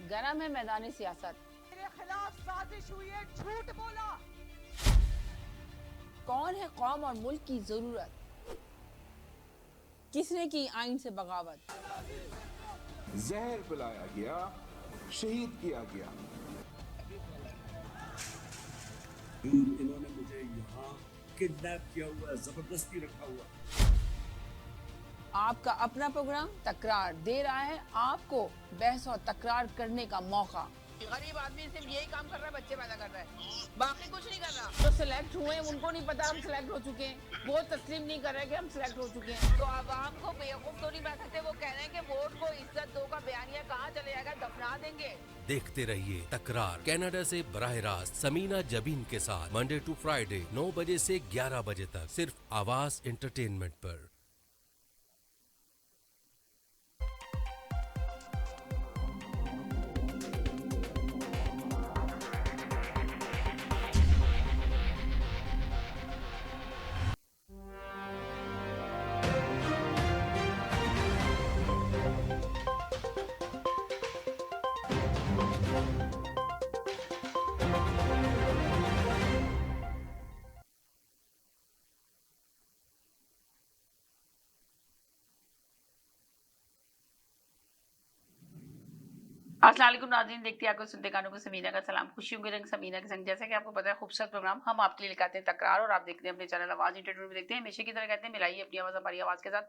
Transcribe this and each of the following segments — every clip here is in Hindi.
गरम है मैदानी सियासत। मेरे खिलाफ साजिश हुई है, झूठ बोला। कौन है कौम और मुल्क की जरूरत? किसने की आइन से बगावत? जहर पिलाया गया, शहीद किया गया। इन्होंने मुझे यहाँ किडनैप किया हुआ है, जबरदस्ती रखा हुआ है। आपका अपना प्रोग्राम तकरार दे रहा है आपको बहस और तकरार करने का मौका। गरीब आदमी सिर्फ यही काम कर रहा है, बच्चे पैदा कर रहा है, बाकी कुछ नहीं कर रहा। तो सिलेक्ट हुए उनको नहीं पता हम सिलेक्ट हो चुके हैं, वो तस्लीम नहीं कर रहे कि हम सिलेक्ट हो चुके हैं। तो आवाम को बेवकूफ तो नहीं बना सकते। वो कह रहे हैं कि वोट को इज्जत दो का बयानिया कहाँ चले जाएगा, दफना देंगे। देखते रहिए तकरार कनाडा से बराह रास्त समीना जबीन के साथ मंडे टू फ्राइडे 9 बजे से 11 बजे तक सिर्फ आवाज एंटरटेनमेंट पर। अस्सलाम वालेकुम नाज़रीन, देखते हैं आपको सुनते कानों को समीना का सलाम। खुशियों के रंग समीना के संग। जैसा कि आपको पता है खूबसूरत प्रोग्राम हम आपके लिए लेकर आते हैं तकरार, और आप देखते हैं अपने चैनल आवाज़ इंटरटेनमेंट में। देखते हैं हमेशा की तरह कहते हैं मिलाइए अपनी आवाज़ हमारी आवाज़ के साथ।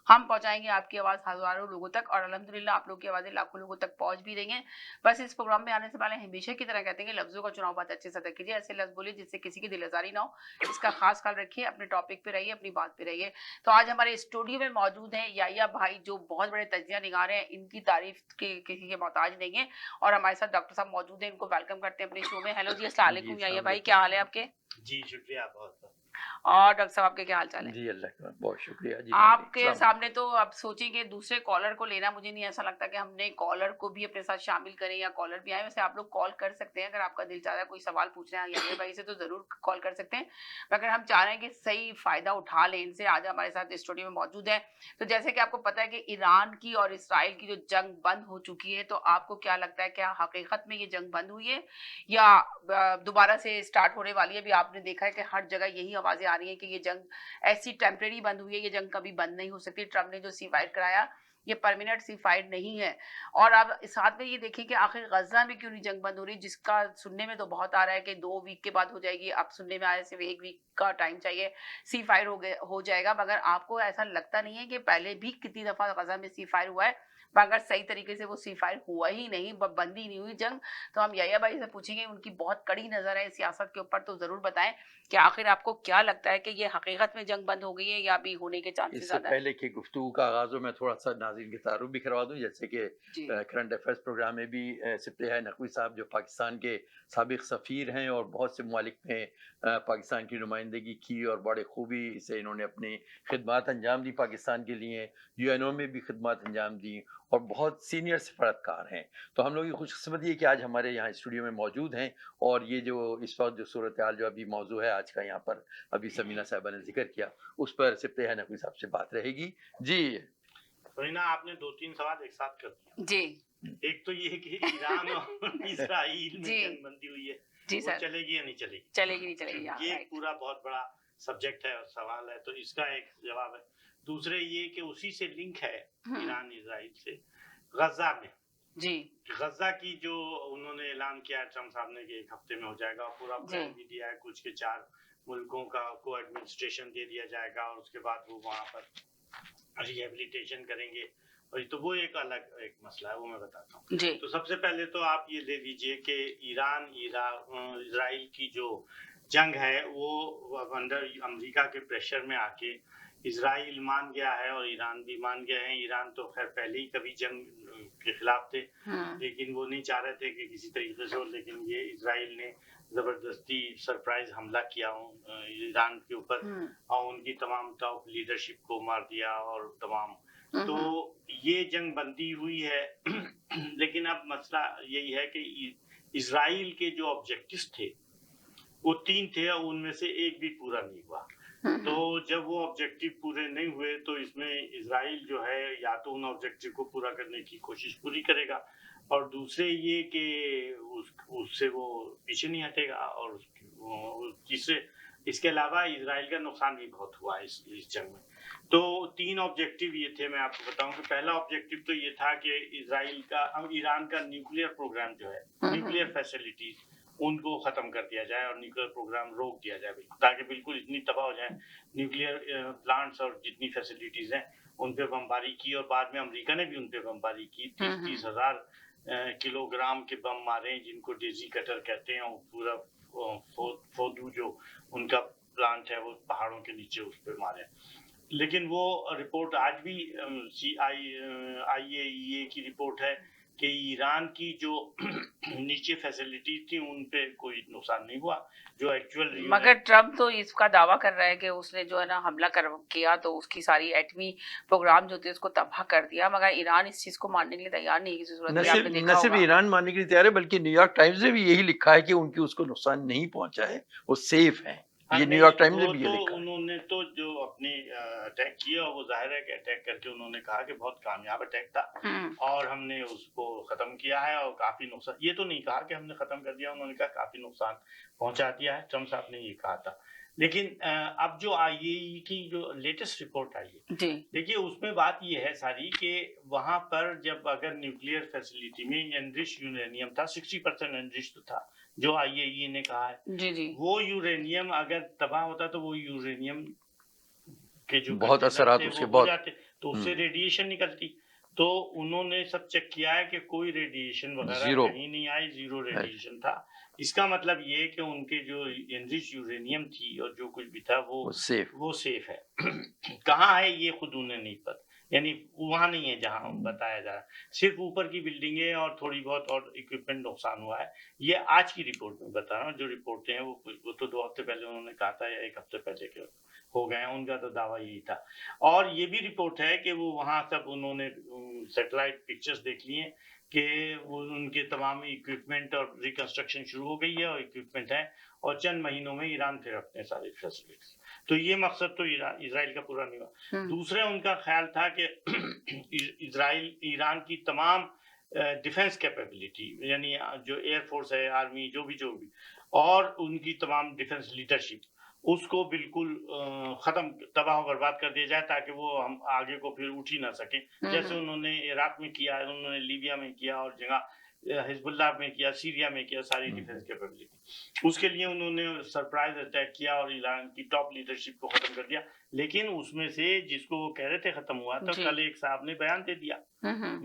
हम पहुंचाएंगे आपकी आवाज़ हज़ारों लोगों तक, और अल्हम्दुलिल्लाह आप लोग की आवाज़ें लाखों लोगों तक पहुंच भी रही हैं। बस इस प्रोग्राम में आने से पहले हमेशा की तरह कहते हैं कि लफ्ज़ों का चुनाव बहुत अच्छे से अदा कीजिए। ऐसे लफ्ज़ बोलिए जिससे किसी की दिल आज़ारी ना हो। इसका खास ख्याल रखिए, अपने टॉपिक पे रहिए, अपनी बात पे रहिए। तो आज हमारे स्टूडियो में मौजूद हैं याया भाई, जो बहुत बड़े तजिया निगार हैं, इनकी तारीफ के किसी के मोहताज नहीं है। और हमारे साथ डॉक्टर साहब मौजूद हैं, इनको वेलकम करते हैं अपने शो में। हेलो जी, अस्सलाम वालेकुम याया भाई, क्या हाल है आपके? जी शुक्रिया बहुत बहुत। और डॉक्टर साहब आपके क्या हाल चाल है? जी अल्लाह का बहुत शुक्रिया जी। आपके सलाम। सामने तो आप सोचेंगे दूसरे कॉलर को लेना, मुझे नहीं ऐसा लगता कि हमने कॉलर को भी अपने साथ शामिल करें या कॉलर भी आए। वैसे आप लोग कॉल कर सकते हैं, अगर आपका दिल चाहता है कोई सवाल पूछना है याया भाई से तो जरूर कॉल कर सकते हैं। मगर हम चाह रहे हैं कि सही फायदा उठा लें इनसे। आज हमारे साथ स्टूडियो में मौजूद है। तो जैसे कि आपको पता है कि ईरान की और इसराइल की जो जंग बंद हो चुकी है, तो आपको क्या लगता है, क्या हकीकत में ये जंग बंद हुई है या दोबारा से स्टार्ट होने वाली है? अभी आपने देखा है कि हर जगह यही आवाजें आ रही हैं कि ये जंग ऐसी टेम्परेरी बंद हुई है, ये जंग कभी बंद नहीं हो सकती। ट्रम्प ने जो सीफायर कराया ये परमानेंट सीफायर नहीं है। और अब साथ में ये देखिए कि आखिर गजा में क्यों नहीं जंग बंद हो रही, जिसका सुनने में तो बहुत आ रहा है कि 2 वीक के बाद हो जाएगी। अब सुनने में आया सिर्फ 1 वीक का टाइम चाहिए, सीफायर हो जाएगा। मगर आपको ऐसा लगता नहीं है कि पहले भी कितनी दफा गजा में सीफायर हुआ है, मगर सही तरीके से वो सीफायर हुआ ही नहीं, बंद ही नहीं हुई जंग? तो हम याया भाई से पूछेंगे, उनकी बहुत कड़ी नजर है सियासत के ऊपर, तो जरूर बताएं कि आखिर आपको क्या लगता है कि ये हकीकत में जंग बंद हो गई है या अभी होने के चांसेस इससे ज्यादा है? पहले कि गुफ्तगू का आगाज़ हो, मैं थोड़ा सा नाज़रीन की तारुफ भी करवा दूं। जैसे कि जी करंट अफेयर्स प्रोग्राम में भी सिप्ते नकवी साहब जो पाकिस्तान के साबिक सफ़ीर हैं और बहुत से ममालिक में पाकिस्तान की नुमाइंदगी की, और बड़े खूबी से इन्होंने अपनी खिदमत अंजाम दी पाकिस्तान के लिए। यूएनओ में भी खिदमत अंजाम दी और बहुत सीनियर सफारतकार हैं। तो हम लोग की खुशकिस्मती है कि आज हमारे यहाँ स्टूडियो में मौजूद हैं। और ये जो इस वक्त जो सूरत हाल जो अभी मौजू है आज का, यहाँ पर अभी समीना साहबा ने जिक्र किया, उस पर सिप्ते नकवी साहब से बात रहेगी जी। समीना, आपने 2-3 सवाल एक साथ कर दिया। जी एक तो ये कि ईरान और इसराइल में जी। जंग बंदी हुई है, जी वो सर, चलेगी या नहीं चलेगी? चलेगी नहीं चलेगी, हाँ, ये राइट। पूरा बहुत बड़ा सब्जेक्ट है और सवाल है, तो इसका एक जवाब है। दूसरे ये कि उसी से लिंक है ईरान इसराइल से गजा में। जी गजा की जो उन्होंने ऐलान किया ट्रम्प साहब ने कि 1 हफ्ते में हो जाएगा, और पूरा प्लान भी दिया है, कुछ के 4 मुल्कों का को एडमिनिस्ट्रेशन दे दिया जाएगा, और उसके बाद वो वहाँ पर रिहेबिलिटेशन करेंगे। और तो वो एक अलग एक मसला है, वो मैं बताता हूँ जी तो सबसे पहले तो आप ये ले लीजिए कि ईरान इसराइल की जो जंग है वो अंडर अमेरिका के प्रेशर में आके इसराइल मान गया है और ईरान भी मान गए हैं। ईरान तो खैर पहले ही कभी जंग के खिलाफ थे, लेकिन वो नहीं चाह रहे थे कि किसी तरीके से हो, लेकिन ये इसराइल ने जबरदस्ती सरप्राइज हमला किया ईरान के ऊपर और उनकी तमाम टॉप लीडरशिप को मार दिया और तमाम। तो ये जंग बंदी हुई है लेकिन अब मसला यही है कि इसराइल के जो ऑब्जेक्टिव्स थे वो 3 थे और उनमें से एक भी पूरा नहीं हुआ। तो जब वो ऑब्जेक्टिव पूरे नहीं हुए तो इसमें इसराइल जो है या तो उन ऑब्जेक्टिव को पूरा करने की कोशिश पूरी करेगा और दूसरे ये कि उससे वो पीछे नहीं हटेगा, और तीसरे इसके अलावा इसराइल का नुकसान भी बहुत हुआ इस जंग में। तो 3 ऑब्जेक्टिव ये थे। मैं आपको बताऊं कि पहला ऑब्जेक्टिव तो ये था कि ईरान का न्यूक्लियर प्रोग्राम जो है, न्यूक्लियर फैसिलिटीज, उनको खत्म कर दिया जाए और न्यूक्लियर प्रोग्राम रोक दिया जाए, ताकि बिल्कुल इतनी तबाह हो जाए। न्यूक्लियर प्लांट्स और जितनी फैसिलिटीज हैं उन पे बमबारी की, और बाद में अमेरिका ने भी उन पे बमबारी की। 30 हजार किलोग्राम के बम मारे, जिनको डेजी कटर कहते हैं। और पूरा फोदू जो उनका प्लांट है वो पहाड़ों के नीचे उस पे मारे। लेकिन वो रिपोर्ट आज भी IAEA की रिपोर्ट है कि ईरान की जो नीचे फैसिलिटीज थी उन पे कोई नुकसान नहीं हुआ, जो एक्चुअल। मगर ट्रम्प तो इसका दावा कर रहा है कि उसने जो है ना हमला किया तो उसकी सारी एटमी प्रोग्राम जो थे उसको तबाह कर दिया, मगर ईरान इस चीज को मानने के लिए तैयार नहीं है। किसी सूरत में आपने देखा न सिर्फ होगा ईरान मानने के लिए तैयार है, बल्कि न्यूयॉर्क टाइम्स ने भी यही लिखा है कि उनकी उसको नुकसान नहीं पहुंचा है, वो सेफ है। ये न्यूयॉर्क टाइम्स ने भी ये लिखा है। उन्होंने तो जो अपने अटैक किया, वो जाहिर है कि अटैक करके उन्होंने कहा कि बहुत कामयाब अटैक था और हमने उसको खत्म किया है, और काफी नुकसान, ये तो नहीं कहा कि हमने खत्म कर दिया, उन्होंने कहा काफी नुकसान पहुंचा दिया है। ट्रम्प साहब ने ये कहा था। लेकिन अब जो IAEA की जो लेटेस्ट रिपोर्ट आई है, देखिए उसमें बात ये है सारी कि वहां पर जब अगर न्यूक्लियर फैसिलिटी में एनरिच यूरेनियम था, 60% एनरिच तो था, जो IAEA ने कहा है, वो यूरेनियम अगर तबाह होता तो वो यूरेनियम के जो बहुत असरात उसके बहुत जाते, तो उससे रेडिएशन निकलती। तो उन्होंने सब चेक किया है कि कोई रेडिएशन वगैरह कहीं नहीं आई, 0 रेडिएशन था। इसका मतलब ये कि उनके जो एनरिच यूरेनियम थी और जो कुछ भी था वो सेफ है। कहाँ है ये खुद उन्हें नहीं पता, यानी वहां नहीं है जहां बताया जा रहा है। सिर्फ ऊपर की बिल्डिंगें और थोड़ी बहुत और इक्विपमेंट नुकसान हुआ है। ये आज की रिपोर्ट में बता रहा हूँ। जो रिपोर्टें हैं वो तो 2 हफ्ते पहले उन्होंने कहा था, या 1 हफ्ते पहले के हो गए हैं, उनका तो दावा यही था। और ये भी रिपोर्ट है कि वो वहां सब उन्होंने सैटेलाइट पिक्चर्स देख लिए कि वो उनके तमाम इक्विपमेंट और रिकंस्ट्रक्शन शुरू हो गई है, और इक्विपमेंट है, और चंद महीनों में ईरान फिर अपने सारे फैसिलिटीज। तो ये मकसद तो इजराइल का पूरा नहीं हुआ। दूसरे उनका ख्याल था कि ईरान की तमाम डिफेंस कैपेबिलिटी, यानी जो एयरफोर्स है, आर्मी, जो भी और उनकी तमाम डिफेंस लीडरशिप, उसको बिल्कुल खत्म, तबाह बर्बाद कर दिया जाए, ताकि वो हम आगे को फिर उठ ही ना सके। जैसे उन्होंने इराक में किया, उन्होंने लीबिया में किया, और जगह हिजबुल्लाह में किया, सीरिया में किया, सारी डिफेंस कैपेबिलिटी। उसके लिए उन्होंने सरप्राइज अटैक किया और ईरान की टॉप लीडरशिप को खत्म कर दिया। लेकिन उसमें से जिसको वो कह रहे थे खत्म हुआ, तो कल एक साहब ने बयान दे दिया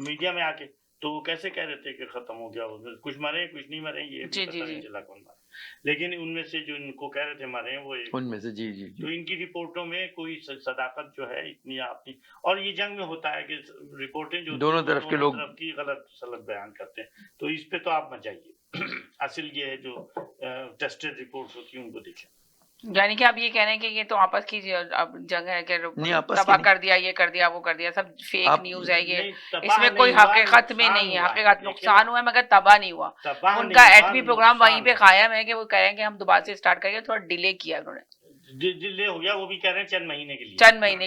मीडिया में आके, तो वो कैसे कह रहे थे कि खत्म हो गया, कुछ मरे कुछ नहीं मरे, ये भी पता नहीं चला कौन मारे। लेकिन उनमें से जो इनको कह रहे थे मरे, वो उनमें से जी। तो इनकी रिपोर्टों में कोई सदाकत जो है इतनी आपकी, और ये जंग में होता है कि रिपोर्टें जो दोनों तरफ के लोग की गलत सलत बयान करते हैं, तो इस पे तो आप मत जाइए। असल ये है जो टेस्टेड रिपोर्ट्स होती है उनको देखें। यानी कि आप ये कह रहे हैं कि ये तो आपस की जंग है कि तबाह कर दिया, ये कर दिया, वो कर दिया, सब फेक न्यूज है ये। इसमें कोई हकीकत में नहीं है। हकीकत नुकसान हुआ है मगर तबाह नहीं हुआ। उनका एटमी प्रोग्राम वहीं पे कायम है कि वो कह रहे हैं कि हम दोबारा से स्टार्ट करेंगे। थोड़ा डिले किया उन्होंने, डिले हो गया, वो भी कह रहे हैं चंद महीने के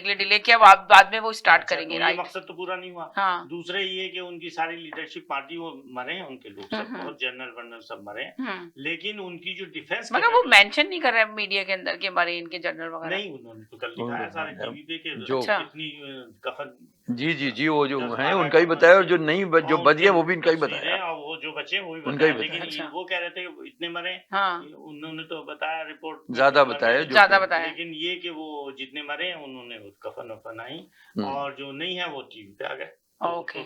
लिए, डिले किया, बाद में वो स्टार्ट करेंगे। तो मकसद तो पूरा नहीं हुआ। दूसरे ये कि उनकी सारी लीडरशिप पार्टी, वो मरे हैं, उनके लोग सब, बहुत जनरल वर्नल सब मरे हैं। लेकिन उनकी जो डिफेंस, मगर वो मेंशन नहीं कर रहे मीडिया के अंदर के मरे इनके जनरल वगैरह। नहीं, उन्होंने तो कल लिखा है सारे टीवी पे कि जो इतनी कफन, जी वो जो है उनका ही बताया, और जो नहीं जो बच गया वो भी इनका ही बताया, और वो जो बचे वो भी उनका ही बताया। लेकिन वो कह रहे थे इतने मरे, उन्होंने तो बताया, रिपोर्ट ज्यादा बताया। लेकिन ये कि वो जितने मरे हैं उन्होंने कफन वफन आई, और जो नहीं है वो टीवी पे आ गए।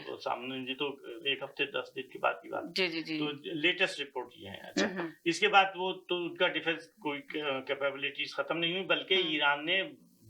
तो सामने जी, तो 1 हफ्ते 10 दिन के बाद की बात। जी। तो लेटेस्ट रिपोर्ट ये है। अच्छा, इसके बाद वो तो उनका डिफेंस कोई कैपेबिलिटीज खत्म नहीं हुई, बल्कि ईरान ने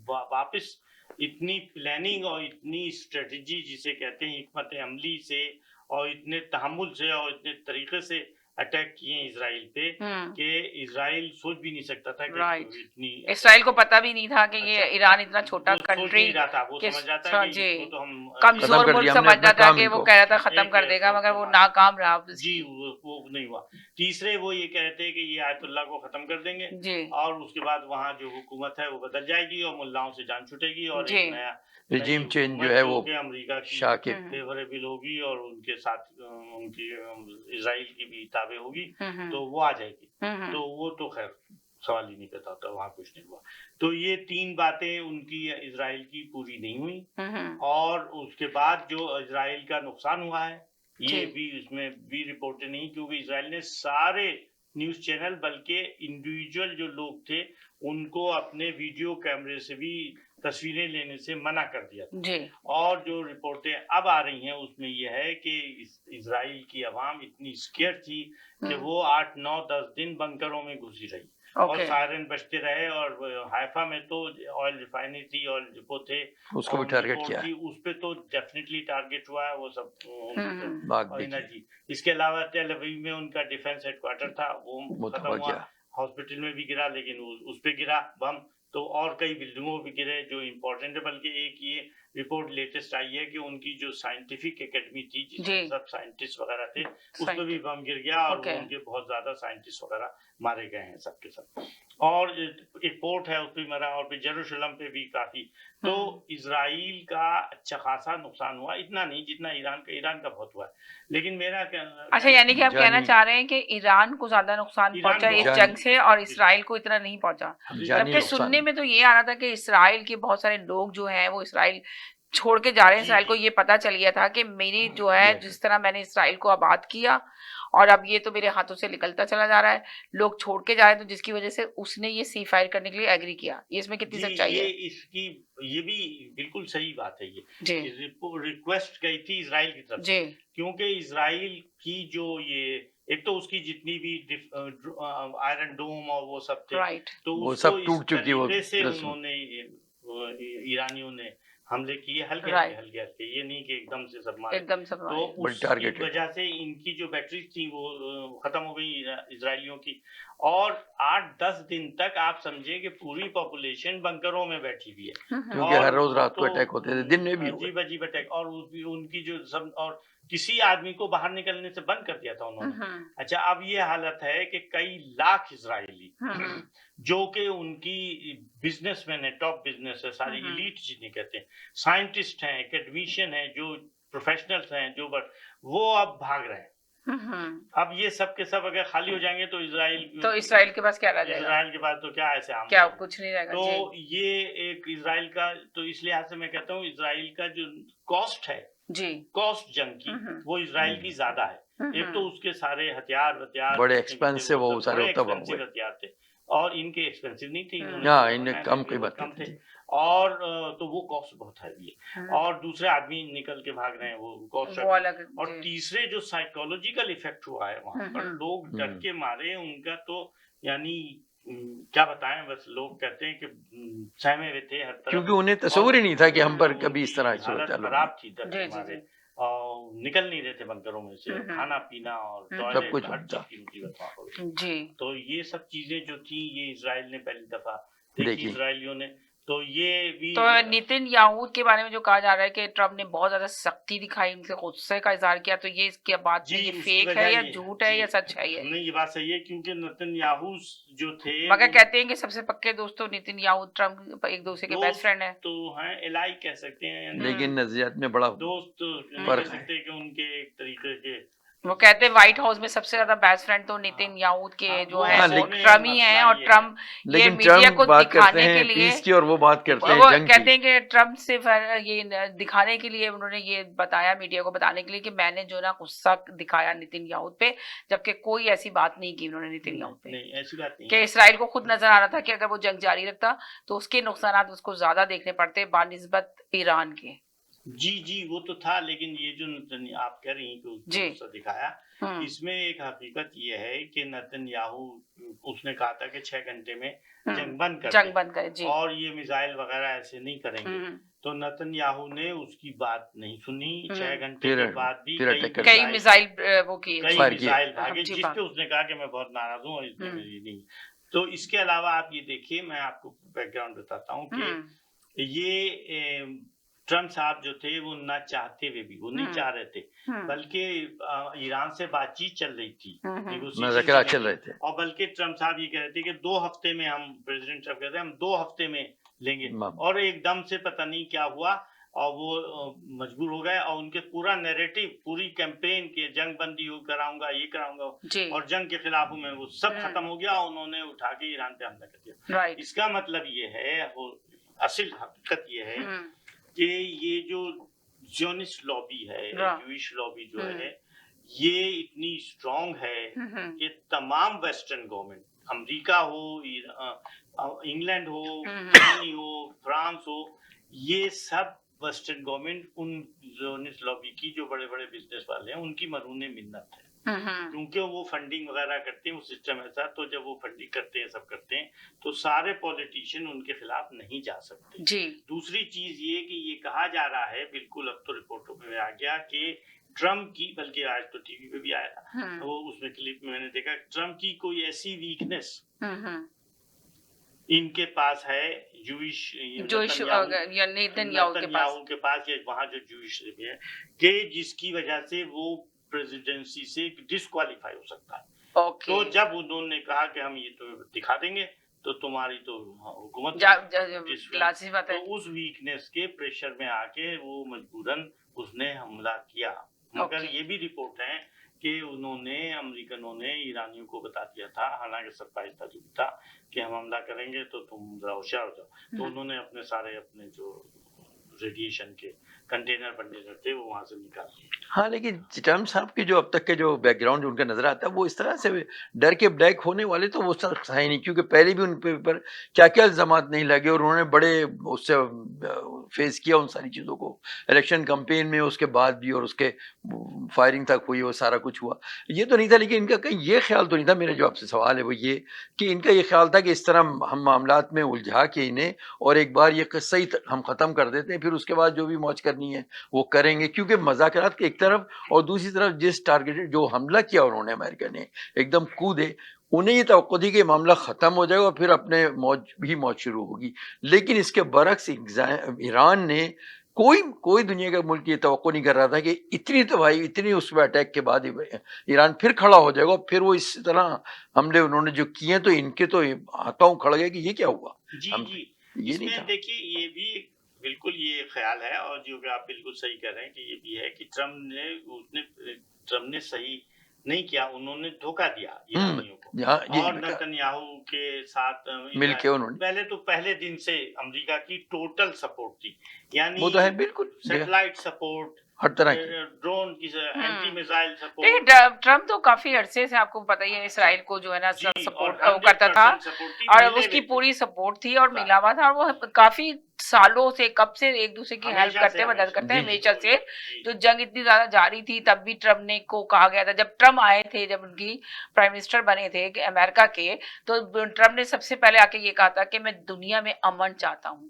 वापस इतनी प्लानिंग और इतनी स्ट्रेटजी, जिसे कहते हैं हिकमत अमली से, और इतने तहम्मुल से और इतने तरीके से अटैक किए इसराइल पे कि इसराइल सोच भी नहीं सकता था कि राइट। इतनी इसराइल को पता भी नहीं था कि ये अच्छा। ईरान इतना छोटा वो सोच कंट्री नहीं रहा था, वो कि समझ रहा था कि जी इसको तो हम कमजोर कर मुल्क दिया हमने समझना अपना था काम कि वो इनको। कह रहा था खत्म एक कर देगा, मगर वो बात। नाकाम रहा जी वो नहीं हुआ। तीसरे वो ये कहते हैं कि ये आयतुल्लाह को खत्म कर देंगे जी और उसके बाद वहाँ जो हुकूमत है वो बदल जाएगी और मुल्लाओं से जान छूटेगी और जी। एक नया रिजीम नई चेंज जो हुकूमत है वो कि अमेरिका की शाह के फेवरेबल होगी और उनके साथ उनकी इसराइल की भी ताबे होगी हम्म तो वो आ जाएगी। हम्म तो वो तो खैर सवाल ही नहीं पैदा होता, वहाँ कुछ नहीं हुआ। तो ये 3 बातें उनकी इसराइल की पूरी नहीं हुई और उसके बाद जो इसराइल का नुकसान हुआ है ये जी। भी उसमें भी रिपोर्टें नहीं, क्योंकि इसराइल ने सारे न्यूज चैनल बल्कि इंडिविजुअल जो लोग थे उनको अपने वीडियो कैमरे से भी तस्वीरें लेने से मना कर दिया था। जी और जो रिपोर्टें अब आ रही हैं उसमें यह है कि इसराइल की आवाम इतनी स्केयर थी कि वो 8, 9, 10 दिन बंकरों में घुसी रही और ओके सायरन बजते रहे और हाइफा में तो ऑयल रिफाइनरी थी, ऑयल डिपो थे, उसको भी और टारगेट रिपोर्ट किया थी, उस पे तो डेफिनेटली टारगेट हुआ है वो सब बाग और देखिए एनर्जी। इसके अलावा टेल अवीव में उनका डिफेंस हेडक्वार्टर था वो वो खत्म तबाह हुआ। किया। हॉस्पिटल में भी गिरा लेकिन उस पे गिरा बम, तो और कई बिल्डिंगों पे गिरे जो इम्पोर्टेंट है। बल्कि एक ये रिपोर्ट लेटेस्ट आई है कि उनकी जो साइंटिफिक एकेडमी थी जिसमें जी। सब साइंटिस्ट वगैरह थे उस पे भी बम गिर गया और ओके। वो उनके बहुत ज्यादा साइंटिस्ट वगैरह मारे गए हैं सबके सब। और एक पोर्ट है उस पे मरा और फिर जेरूशलम पे भी काफी। तो इसराइल का अच्छा खासा नुकसान हुआ, इतना नहीं जितना ईरान का बहुत हुआ है। लेकिन मेरा अच्छा, यानी कि आप कहना जानी- चाह रहे हैं कि ईरान को ज्यादा नुकसान ईरान पहुंचा को इस जानी- जंग से और इसराइल को इतना नहीं पहुंचा। जानी जबकि नुकसान सुनने में तो ये आ रहा था कि इसराइल के बहुत सारे लोग जो हैं वो इसराइल छोड़ के जा रहे हैं। जी, इसराइल को जी। ये पता चल गया था कि मेरी जो है जिस तरह मैंने इसराइल को आबाद किया और अब ये तो मेरे हाथों से निकलता चला जा रहा है, लोग छोड़ के जा रहे हैं, तो जिसकी वजह से उसने ये सी फायर करने के लिए एग्री किया। ये इसमें कितनी जी, सच्चाई ये है? इसकी ये भी बिल्कुल सही बात है। ये जी रिक्वेस्ट गई थी इसराइल की तरफ से, जी क्योंकि इसराइल की जो ये एक तो उसकी जितनी भी आयरन डोम और वो सब थे राइट तो वो उसको सब इस टूट चुकी है, वो तरीके से रस्म। उन्होंने ईरानियों ने हमले किए हल्के Right. हल्के हल्के, ये नहीं कि एकदम से सब मारे। एकदम सब तो बड़ी उसकी targeted। वजह से इनकी जो बैटरीज थी वो खत्म हो गई इसराइलियों की। और 8-10 दिन तक आप समझे कि पूरी पॉपुलेशन बंकरों में बैठी हुई है क्योंकि और हर रोज रात को तो अटैक होते थे, दिन में भी हुए। अजीब अजीब अटैक और उनकी जो सब और किसी आदमी को बाहर निकलने से बंद कर दिया था उन्होंने। अच्छा, अब ये हालत है कि कई लाख इजरायली जो कि उनकी बिजनेसमैन है, टॉप बिजनेस है, सारी इलीट जिन्हें कहते हैं, साइंटिस्ट हैं, एकेडमिशियन हैं, जो प्रोफेशनल्स हैं, जो वो अब भाग रहे हैं। अब ये सब के सब अगर खाली हो जाएंगे तो इसराइल के पास क्या रह जाएगा? इसराइल के पास तो क्या ऐसे आम क्या कुछ नहीं रहेगा। तो जी ये एक इसराइल का, तो इस लिहाज से मैं कहता हूँ इसराइल का जो कॉस्ट है, जी कॉस्ट जंग की, वो इसराइल की ज्यादा है। एक तो उसके सारे हथियार बड़े expensive वो सारे बड़े तबाह expensive हुए। हथियार थे और इनके एक्सपेंसिव नहीं थे, इन्होंने हाँ, जो इन्हें बनाए कम थे, कीमत कम के थे थे। और तो वो कॉस्ट बहुत हैवी है और दूसरे आदमी निकल के भाग रहे हैं, वो कॉस्ट वो अलग और जी। तीसरे जो साइकोलॉजिकल इफेक्ट हुआ है वहां पर, लोग डर के मारे, उनका तो यानी क्या बताएं, बस लोग कहते हैं कि सहमे हुए थे हर तरफ, क्योंकि उन्हें तस्वुर ही नहीं था कि हम पर उनकी कभी इस तरह की हालत सूरत हाल खराब थी डर जी, के जी, मारे जी। और निकल नहीं रहे थे बंकरों में से, खाना पीना और सब टॉयलेट कुछ हर बंद था। चीज की मुसीबत वहां हो गई। जी तो ये सब चीजें जो थी ये इसराइल ने पहली दफा देखी देखी। इसराइलियों ने। तो ये भी तो नितिन याहूद के बारे में जो कहा जा रहा है कि ट्रम्प ने बहुत ज्यादा सख्ती दिखाई, उनसे गुस्से का इजहार किया, तो ये इसके बाद जी, में ये उसकी फेक वजह है या ये- झूठ है जी, या सच है ये? नहीं, ये बात सही है क्योंकि नेतन्याहू जो थे मगर वो कहते हैं कि सबसे पक्के दोस्तों नितिन याहूद ट्रम्प एक दूसरे के बेस्ट दोस्त फ्रेंड है। तो हैं, एलाई कह सकते हैं, लेकिन नजरियात में बड़ा दोस्त नहीं फर्क कह सकते कि उनके एक तरीके के वो कहते हैं व्हाइट हाउस में सबसे ज्यादा बेस्ट फ्रेंड तो नितिन याहूद के हाँ, जो वो है हाँ, वो लेकिन ट्रम्प ही है और मसला ये ट्रम्प ये लेकिन मीडिया ट्रम्प को बात करते दिखाने के हैं लिए पीस की और वो बात करते वो हैं जंग कहते की। हैं कि ट्रम्प सिर्फ ये दिखाने के लिए उन्होंने ये बताया मीडिया को बताने के लिए कि मैंने जो ना गुस्सा दिखाया नितिन याहूद पे, जबकि कोई ऐसी बात नहीं की उन्होंने नितिन याहूद पे। नहीं, ऐसी बात नहीं कि है। इसराइल को खुद नजर आ रहा था कि अगर वो जंग जारी रखता तो उसके नुकसान उसको ज्यादा देखने पड़ते बानिस्बत ईरान के। जी वो तो था, लेकिन ये जो आप कह रही हैं कि जी। उसको दिखाया, इसमें एक हकीकत ये है कि नेतन्याहू उसने कहा था कि 6 घंटे में जंग बंद कर जंग दें बंद करे जी। और ये मिसाइल वगैरह ऐसे नहीं करेंगे। तो नेतन्याहू ने उसकी बात नहीं सुनी। 6 घंटे के बाद भी कई मिसाइल वो किए, कई फायर किए। मिसाइल भागे, जी, जिस पे उसने कहा कि मैं बहुत नाराज हूँ और इसमें मेरी नहीं। तो इसके अलावा आप ये देखिए, मैं आपको बैकग्राउंड बताता हूँ कि ये ट्रम्प साहब जो थे वो ना चाहते हुए भी, वो नहीं चाह रहे थे, बल्कि ईरान से बातचीत चल रही थी, मुज़ाकरात चल रहे थे, और बल्कि ट्रम्प साहब ये कह रहे थे कि 2 हफ्ते में हम, प्रेसिडेंट ट्रम्प कहते हैं हम 2 हफ्ते में लेंगे, और एकदम से पता नहीं क्या हुआ और वो मजबूर हो गए, और उनके पूरा नैरेटिव, पूरी कैंपेन के जंग बंदी कराऊंगा, ये कराऊंगा और जंग के खिलाफ हूं मैं, वो सब खत्म हो गया। उन्होंने उठा के ईरान पे हमला कर दिया। इसका मतलब ये है, असल हकीकत ये है कि ये जो ज़ियोनिस्ट लॉबी है, जूइश लॉबी जो है, ये इतनी स्ट्रांग है कि तमाम वेस्टर्न गवर्नमेंट, अमेरिका हो, इंग्लैंड हो, जर्मनी हो, फ्रांस हो, ये सब वेस्टर्न गवर्नमेंट उन ज़ियोनिस्ट लॉबी की, जो बड़े बड़े बिजनेस वाले हैं, उनकी मरूने मिन्नत है, क्योंकि वो फंडिंग वगैरह करते हैं, वो सिस्टम ऐसा। तो जब वो फंडिंग करते हैं, सब करते हैं, तो सारे पॉलिटिशियन उनके खिलाफ नहीं जा सकते जी। दूसरी चीज ये कि ये कहा जा रहा है, बिल्कुल अब तो रिपोर्टों में आ गया कि ट्रम्प की, बल्कि आज तो टीवी पे भी आया, वो उसमें क्लिप में मैंने देखा, ट्रम्प की कोई ऐसी वीकनेस इनके पास है, नेतन्याहू के पास, या वहाँ जो जूइश है, कि जिसकी वजह से वो प्रेसिडेंसी से डिस्क्वालीफाई हो सकता है। तो जब उन्होंने कहा कि हम ये तो दिखा देंगे, तो तुम्हारी तो हुकूमत, तो उस वीकनेस के प्रेशर में आके वो मजबूरन उसने हमला किया। मगर ये भी रिपोर्ट है कि उन्होंने, अमेरिकनों ने ईरानियों को बता दिया था, हालांकि सरप्राइज था, जो था कि हम हमला करेंगे तो तुम जरा होशियार हो जाओ। तो उन्होंने अपने जो रेडिएशन के कंटेनर थे वो वहां से निकाल दिए। हाँ, लेकिन ट्रम्प साहब की जो अब तक के जो बैकग्राउंड उनका नजर आता है, वो इस तरह से डर के ब्लैक होने वाले तो वो सख्त है नहीं, क्योंकि पहले भी उन पे ऊपर क्या क्या इल्जामात नहीं लगे और उन्होंने बड़े उससे फेस किया उन सारी चीज़ों को, इलेक्शन कैंपेन में, उसके बाद भी, और उसके फायरिंग तक हुई, वो सारा कुछ हुआ। ये तो नहीं था, लेकिन इनका कहीं ये ख्याल तो नहीं था, मेरा जो आपसे सवाल है वो ये कि इनका ये ख्याल था कि इस तरह हम मामलात में उलझा के इन्हें, और एक बार ये सही हम ख़त्म कर देते हैं, फिर उसके बाद जो भी मौज करनी है वो करेंगे, क्योंकि मज़ाकरात की एक तरफ, और दूसरी तरफ जिस टारगेटेड जो हमला किया उन्होंने, अमेरिका ने एकदम कूदे, उन्हें ये तवक्को थी कि मामला ख़त्म हो जाएगा और फिर अपने मौज शुरू होगी। लेकिन इसके बरक्स ईरान ने, कोई दुनिया का मुल्क ये तवक्को नहीं कर रहा था कि इतनी तबाही, इतनी उस पर अटैक के बाद ईरान फिर खड़ा हो जाएगा, फिर वो इस तरह हमले उन्होंने जो किए, तो इनके तो हाथों खड़ गए कि ये क्या हुआ। जी ये नहीं था। देखिए, ये भी बिल्कुल ये ख्याल है, और जो आप बिल्कुल सही कह रहे हैं कि ये भी है कि ट्रम्प ने सही नहीं किया, उन्होंने धोखा दिया ईरानियों को, और नेतन्याहू के साथ मिलके उन्होंने, पहले दिन से अमेरिका की टोटल सपोर्ट थी, यानी वो तो है बिल्कुल, सैटेलाइट सपोर्ट, हर तरह की ड्रोन की, एंटी मिसाइल सपोर्ट। ट्रम्प तो काफी अरसे से, आपको पता ही है, इसराइल को जो है ना सपोर्ट करता था, और उसकी पूरी सपोर्ट थी और मिला हुआ था, और वो काफी सालों से, कब से एक दूसरे की हेल्प करते, मदद करते हैं हमेशा से। जो जंग इतनी ज्यादा जारी थी, तब भी ट्रम्प ने को कहा गया था, जब ट्रम्प आए थे, जब उनकी प्राइम मिनिस्टर बने थे अमेरिका के, तो ट्रम्प ने सबसे पहले आके ये कहा था कि मैं दुनिया में अमन चाहता हूँ,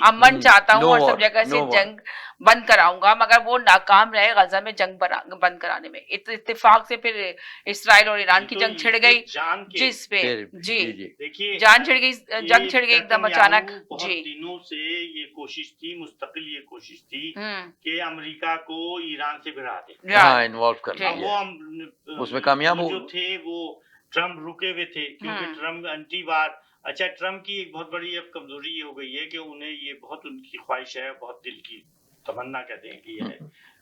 अमन चाहता हूँ, और सब जगह से जंग बंद कराऊंगा। मगर वो नाकाम रहे गजा में जंग बंद कराने में। इत्तेफाक से फिर इसराइल और ईरान की जंग छिड़ गई, जिस पे देखिए जान छिड़ गई, जंग छिड़ गई एकदम अचानक। जी, दिनों से ये कोशिश थी, मुस्तकिल ये कोशिश थी कि अमेरिका को ईरान से भिड़ा दे, इन्वॉल्व करना। वो उसमें कामयाब हो, जो थे वो ट्रम्प रुके हुए थे, क्योंकि ट्रम्प एंटी वार। अच्छा, ट्रम्प की एक बहुत बड़ी अब कमजोरी ये हो गई है कि उन्हें ये बहुत, उनकी ख्वाहिश है, बहुत दिल की तमन्ना कहते हैं कि है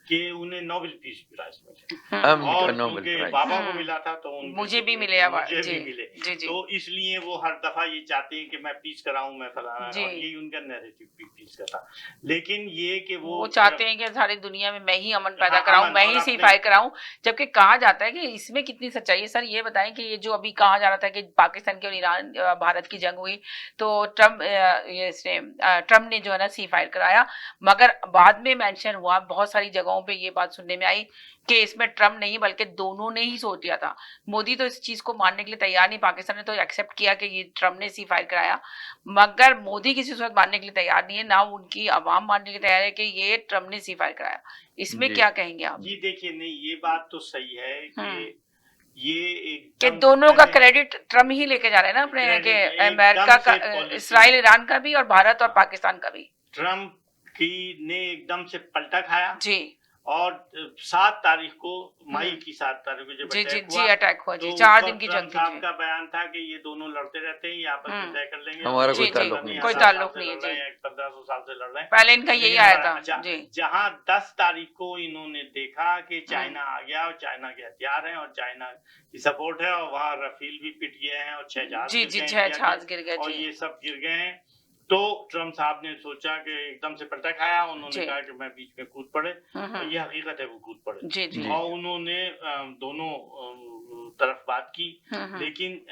कि उन्हें नोबेल पीस प्राइज मिले, अमेरिका और नोबेल क्योंकि प्राइज। बाबा को मिला था तो मुझे भी मिले अवार्ड, मुझे जी, भी मिले। जी, जी। तो इसलिए वो हर दफा ये चाहते हैं कि मैं पीस कराऊं, मैं फलाना, जी। और यही उनका नैरेटिव भी पीस का था। लेकिन ये कि वो चाहते हैं कि सारी दुनिया में मैं ही अमन पैदा हाँ, कराऊं, अमन, मैं और ही अपने- सीफायर कराऊं, जबकि कहा जाता है कि इसमें कितनी सच्चाई है। सर ये बताएं कि ये जो अभी कहा जा रहा था कि पाकिस्तान के और ईरान भारत की जंग हुई तो ट्रम्प ने जो है ना सीफायर कराया, मगर बाद में मेंशन हुआ, बहुत सारी जगहों पे ये बात सुनने में आई कि इसमें ट्रम्प नहीं बल्कि दोनों ने ही सोच लिया था। मोदी तो इस चीज को मानने के लिए तैयार नहीं, पाकिस्तान ने तो एक्सेप्ट किया कि ये ट्रम्प ने सीफायर कराया, मगर मोदी किसी सूरत मानने के लिए तैयार नहीं है, ना उनकी आवाम मानने के लिए तैयार है कि ये ट्रम्प ने सीफायर कराया। इसमें जी। क्या कहेंगे आप? जी देखिए, नहीं ये बात तो सही है कि ये कि एकदम दोनों का पहले- क्रेडिट ट्रम्प ही लेके जा रहे हैं ना अपने, क्रेडिट कि एकदम अमेरिका से का, पॉलिसी- इसराइल ईरान का भी और भारत और पाकिस्तान का भी। ट्रम्प की ने एकदम से पलटा खाया, जी और 7 तारीख को, मई की 7 तारीख को जब जी जी अटैक जी हुआ, अटैक हुआ जी, तो 4 उस दिन की वक्त जंग ट्रम्प थी साहब जी। का बयान था कि ये दोनों लड़ते रहते हैं, ये आपस में तय कर लेंगे, हमारा जी, कोई जी, ताल्लुक नहीं है। कोई 1000 ताल्लुक साल से नहीं है, लड़ रहे जी। हैं, 1500 साल से लड़ रहे हैं। पहले इनका यही आया था अच्छा, जी। जहां 10 तारीख को इन्होंने देखा कि चाइना आ गया और चाइना के हथियार हैं और चाइना की सपोर्ट है, और वहां रफील भी पिट गए हैं और 6 जहाज जी गिर जी गए हैं 6 इंडिया जहाज के, गिर गए और जी। ये सब गिर गए हैं। तो ट्रम्प साहब ने सोचा कि एकदम से पलटा खाया, उन्होंने जी। कहा कि मैं बीच में कूद पड़े, और ये हकीकत है, वो कूद पड़े। जी जी और उन्होंने दोनों तरफ बात की, लेकिन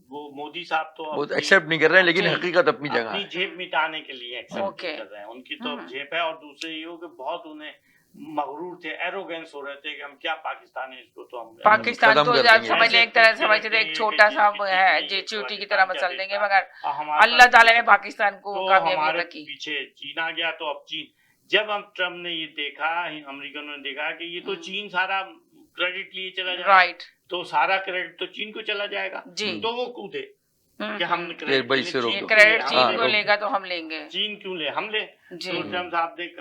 वो मोदी साहब तो वो अपनी- एक्सेप्ट नहीं कर रहे हैं, लेकिन जी। हकीकत अपनी जगह अपनी है। जेब मिटाने के लिए एक्सेप्ट ओके। कर रहे हैं, उनकी तो अब जेब है। और दूसरे ये हो कि बहुत उन्हें मगरूर थे, एरोगेंस हो रहे थे कि हम क्या पाकिस्तान है, इसको तो हम पाकिस्तान खत्म तो कर आप देंगे। समझ लें एक तरह से ऐसे समझ लें एक कि छोटा चीज़ सा की वो चीज़ है नहीं जी, है, चींटी की पाकिस्तान तरह क्या मसल देंगे, देखता मगर और हमारे अल्लाह पास ताला ने पीछे- पाकिस्तान को तो कामयाबी हमारे अता की। पीछे चीन आ गया, तो अब चीन, जब हम ट्रम्प ने ये देखा, अमेरिकनों ने देखा कि ये तो चीन सारा क्रेडिट लिए चला जाएगा, राइट तो सारा क्रेडिट तो चीन को चला जाएगा, जी। तो वो कूदे कि हम ये भाई से रोक ये दो। क्रेडिट हाँ, चीन को रोक लेगा तो हम लेंगे चीन क्यों ले, हम ले। जी। तो ट्रम्प साहब ने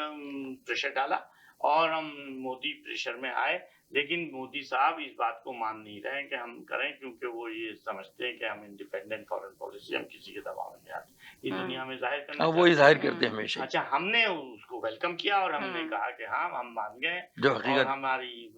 प्रेशर डाला और हम मोदी प्रेशर में आए, लेकिन मोदी साहब इस बात को मान नहीं रहे हैं कि हम करें, क्योंकि वो ये समझते हैं कि हम इंडिपेंडेंट फॉरेन पॉलिसी, हम किसी के दबाव में नहीं आते, ये दुनिया में जाहिर करना हाँ, वो ही चाहते जाहिर करते हैं हमेशा हैं। ही। अच्छा, हमने उसको वेलकम किया और हमने कहा कि हाँ, हम मान गए, जो और हकीकत हमारी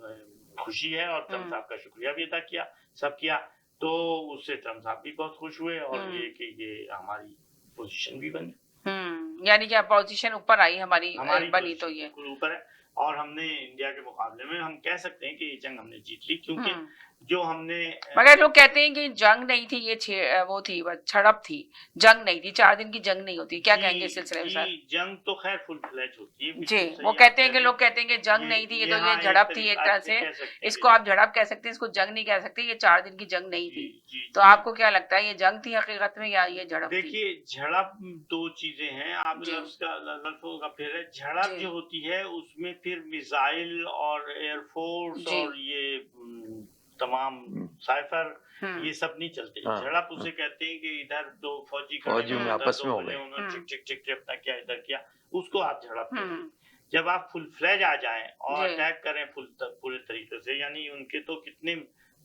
खुशी है, और ट्रम्प साहब का शुक्रिया भी अदा किया, सब किया। तो उससे ट्रम्प साहब भी बहुत खुश हुए, और ये कि ये हमारी पोजीशन भी बनी, यानी कि अपोजिशन ऊपर आई हमारी हमारी बनी तो पोजीशन ये बिल्कुल ऊपर है। और हमने इंडिया के मुकाबले में हम कह सकते हैं कि ये जंग हमने जीत ली, क्योंकि जो हमने मगर लोग कहते हैं कि जंग नहीं थी, ये वो थी, झड़प थी, जंग नहीं थी, 4 दिन की जंग नहीं होती। क्या कहेंगे इस सिलसिले में सर? जंग तो खैर फुल फ्लैज होती है, जी, बिल्कुल सही वो आप कहते हैं कह कि रहे लोग कहते हैं कि जंग नहीं थी, ये तो ये हाँ, झड़प थी एक तरह से से, कह सकते हैं इसको आप झड़प कह सकते हैं, इसको जंग नहीं कह सकते, ये 4 दिन की जंग नहीं जी, थी। जी, तो आपको क्या लगता है, ये जंग थी हकीकत में या ये झड़प थी? देखिए, झड़प 2 चीजें हैं, आप जी। लफ्जों का फिर है। झड़प जी। जो होती है उसमें फिर मिसाइल और एयरफोर्स जी। और ये तमाम साइफर, ये सब नहीं चलते। हाँ, झड़प उसे कहते हैं कि इधर 2 फौजी खड़े फौजियों हैं, में उधर आपस 2 में हो खड़े गए। हैं, उन्होंने चिक चिक चिक अपना किया, इधर किया, उसको आप झड़प कहते हैं। हम्म, जब आप फुल फ्लैज आ जाएं और जी। अटैक करें पूरे तरीके से, यानी उनके तो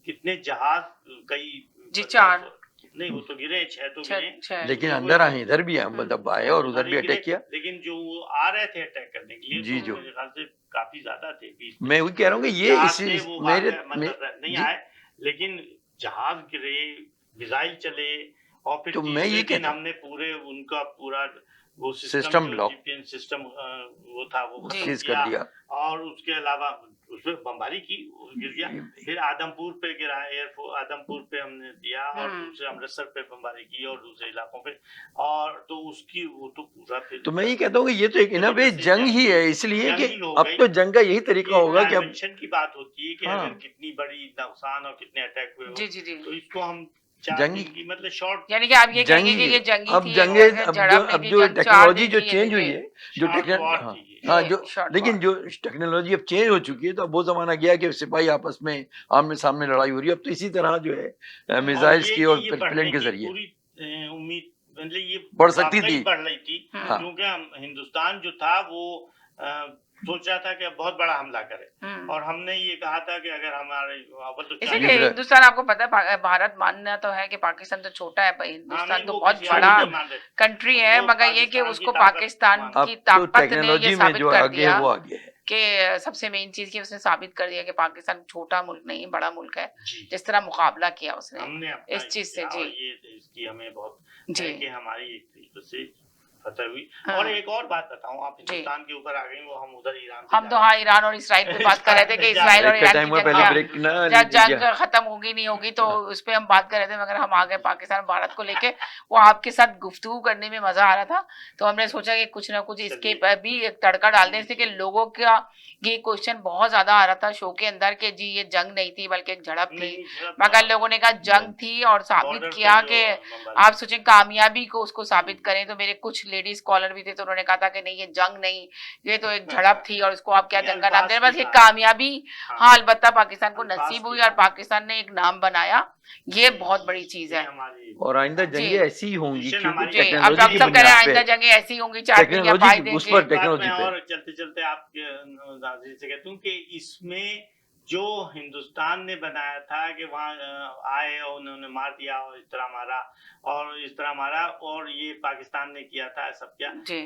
कितने जहाज, कई जी, 4 नहीं, वो तो गिरे, 6 तो गिरे, छह लेकिन अंदर आए, इधर भी आए, मतलब आए और उधर भी गिरे, अटैक किया। लेकिन जो वो आ रहे थे अटैक करने के लिए, जी, तो जो। मेरे ख्याल से काफी ज्यादा थे, 20 मैं वही कह रहा हूँ कि ये जहाज थे, इस वो मेरे मतलब नहीं जी। आए, लेकिन जहाज गिरे, मिसाइल चले, और फिर तो मैं तीसरे ये दिन कहता हूँ। हमने पूरे उनका पूरा वो सिस्टम जो ब्लॉक। जीपीएस सिस्टम वो था, वो खत्म सीज कर दिया। और उसके अलावा उसपे बमबारी की, वो गिर गया। फिर आदमपुर पे गिरा, एयरफोर्स आदमपुर पे हमने दिया, और दूसरे अमृतसर पे बमबारी की, और दूसरे इलाकों पे, और तो उसकी वो तो पूरा फिर। तो मैं ये कहता हूँ कि ये तो एक इन वे जंग ही है, इसलिए कि जंग ही हो अब गई। तो जंग का यही तरीका होगा कि अब डायमेंशन की बात होती है कि हाँ। अगर कितनी बड़ी नुकसान और कितने अटैक हुए हो, जी जी जी, तो इसको हम 4 जंगी- दिन की मतलब शॉर्ट यानी कि आप ये कहेंगे कि ये जंगी अब थी, जंगे ये अब झड़प जो नहीं अब थी, जो जंग 4 टेक्नोलॉजी दिन जो की है, चेंज हुई जी। है, जो Short war हाँ, थी ये। हाँ, ये जो short लेकिन war। जो टेक्नोलॉजी अब चेंज हो चुकी है, तो अब वो जमाना गया कि सिपाही आपस में आमने सामने लड़ाई हो रही है। अब तो इसी तरह जो है मिसाइल्स की और प्लेन के जरिए पूरी उम्मीद, मतलब ये बढ़ सकती वाकई थी। बढ़ रही थी, हाँ। क्योंकि हिंदुस्तान जो था वो सोच रहा था कि बहुत बड़ा हमला करे, और हमने ये कहा था कि अगर हमारे अव्वल तो इसीलिए चाइना- हिंदुस्तान, आपको पता है भारत मानना तो है कि पाकिस्तान तो छोटा है, भाई हिंदुस्तान तो बहुत बड़ा कंट्री है, मगर ये कि उसको पाकिस्तान अब की तो ताकत ने टेक्नोलॉजी ये में साबित जो कर आगे है दिया वो आगे है। कि सबसे मेन चीज की उसने साबित कर दिया कि पाकिस्तान छोटा मुल्क नहीं बड़ा मुल्क है, जी जिस तरह मुकाबला किया उसने हमने अपना इस चीज से। किया जी और ये इसकी हमें बहुत जी है कि हमारी एक तरीके से फतह हुई। हाँ। और एक और बात बताऊं, आप जी। हिंदुस्तान के ऊपर आ गई, वो हम उधर ईरान पे हम जा तो रहे हाँ ईरान और इसराइल पे बात कर रहे थे कि इसराइल और ब्रेक का ईरान टाइम की हुआ, जंग पहले क्या ब्रेक ना जब लीजिए। जंग खत्म होगी नहीं होगी तो उस पे हम बात कर रहे थे, मगर हम आ गए पाकिस्तान भारत को लेके। वो आपके साथ गुफ्तगू करने में मजा आ रहा था, तो हमने सोचा कि कुछ ना कुछ इसके चलिए। पर भी एक तड़का डाल दें, इसलिए कि लोगों का ये क्वेश्चन बहुत ज्यादा आ रहा था शो के अंदर कि जी ये जंग नहीं थी बल्कि एक झड़प थी, नहीं, झड़प मगर था। लोगों ने कहा जंग थी और साबित बॉर्डर पे किया जो कि बमबारी- आप सोचें कामयाबी को उसको साबित करें। तो मेरे कुछ लेडीज कॉलर भी थे तो उन्होंने कहा था कि नहीं ये जंग नहीं, ये तो एक झड़प थी और इसको आप क्या ये जंग का नाम दे रहे हैं, बस ये अल्फाज के कामयाबी हाँ अलबत्ता पाकिस्तान को अल्फाज नसीब के हुई और साथ। पाकिस्तान ने एक नाम बनाया, ये बहुत बड़ी चीज ये है। हमारी और आइंदा जी। जंगें ऐसी ही होंगी मिशन क्योंकि हमारी- जी अब टेक्नोलॉजी आप की सब कह रहे हैं बुनियाद आइंदा पे, जंगें ऐसी होंगी, चार दुनिया पाई टेक्नोलॉजी उस देंगे। पर एक बात टेक्नोलॉजी मैं पे। और चलते चलते आपके नाज़रीन से कहता हूँ कि इसमें जो हिंदुस्तान ने बनाया था कि वहाँ आए और उन्होंने मार दिया और इस तरह मारा और इस तरह मारा, और ये पाकिस्तान ने किया था सब क्या, जी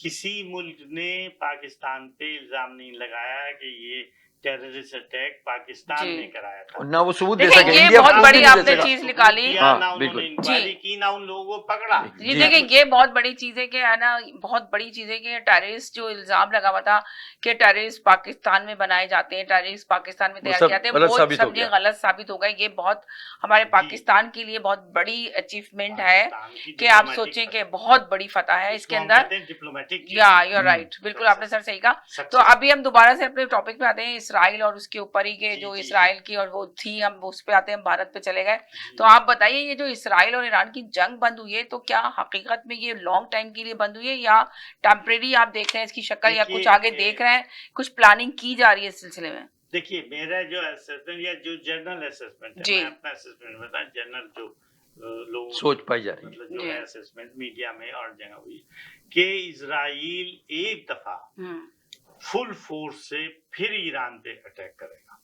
किसी मुल्क ने पाकिस्तान पे इल्जाम नहीं लगाया कि ये टेररिस्ट अटैक पाकिस्तान जी। ने कराया था। ना वो सबूत दे देखिए, सके, ये इंडिया बहुत खुद बड़ी नहीं दे आपने सका। चीज निकाली। किया हाँ, ना उन्होंने बिल्कुल। इंक्वायरी की ना उन लोगों को पकड़ा। जी जी। देखिए ये बहुत बड़ी चीज है कि है ना, बहुत बड़ी चीज है कि टेररिस्ट जो इल्जाम लगा हुआ था कि टेररिस्ट पाकिस्तान में बनाए जाते हैं, टेररिस्ट पाकिस्तान में वो तैयार सब किए जाते हैं, गलत वो साबित हो सब ये गया। गलत साबित हो गए। ये बहुत हमारे पाकिस्तान के लिए बहुत बड़ी अचीवमेंट है पाकिस्तान की कि आप डिप्लोमेटिक सोचें कि फतह। बहुत बड़ी फतह है इसके इसको हम अंदर। कहते हैं डिप्लोमेटिक या यू राइट, बिल्कुल आपने सर सही कहा। तो अभी हम दोबारा से अपने टॉपिक पे आते हैं, इसराइल और उसके ऊपर ही के जी, जो जी, इसराइल की और वो थी, हम उस पे आते हैं, हम भारत पे चले गए। तो आप बताइए ये जो इसराइल और ईरान की जंग बंद हुई है तो क्या हकीकत में ये लॉन्ग टाइम के लिए बंद हुई है या टेम्परेरी आप देख रहे हैं इसकी शक्ल, या कुछ आगे देख रहे हैं, कुछ प्लानिंग की जा रही है इस सिलसिले में? देखिए मेरा जो असेसमेंट या जो जनरल असेसमेंट है, जी। मैं अपना असेसमेंट बता, जनरल जो लोग सोच पाई जा रही है। मतलब जो जी। है असेसमेंट मीडिया में और जगह हुई कि इजराइल एक दफा फुल फोर्स से फिर ईरान पे अटैक करेगा।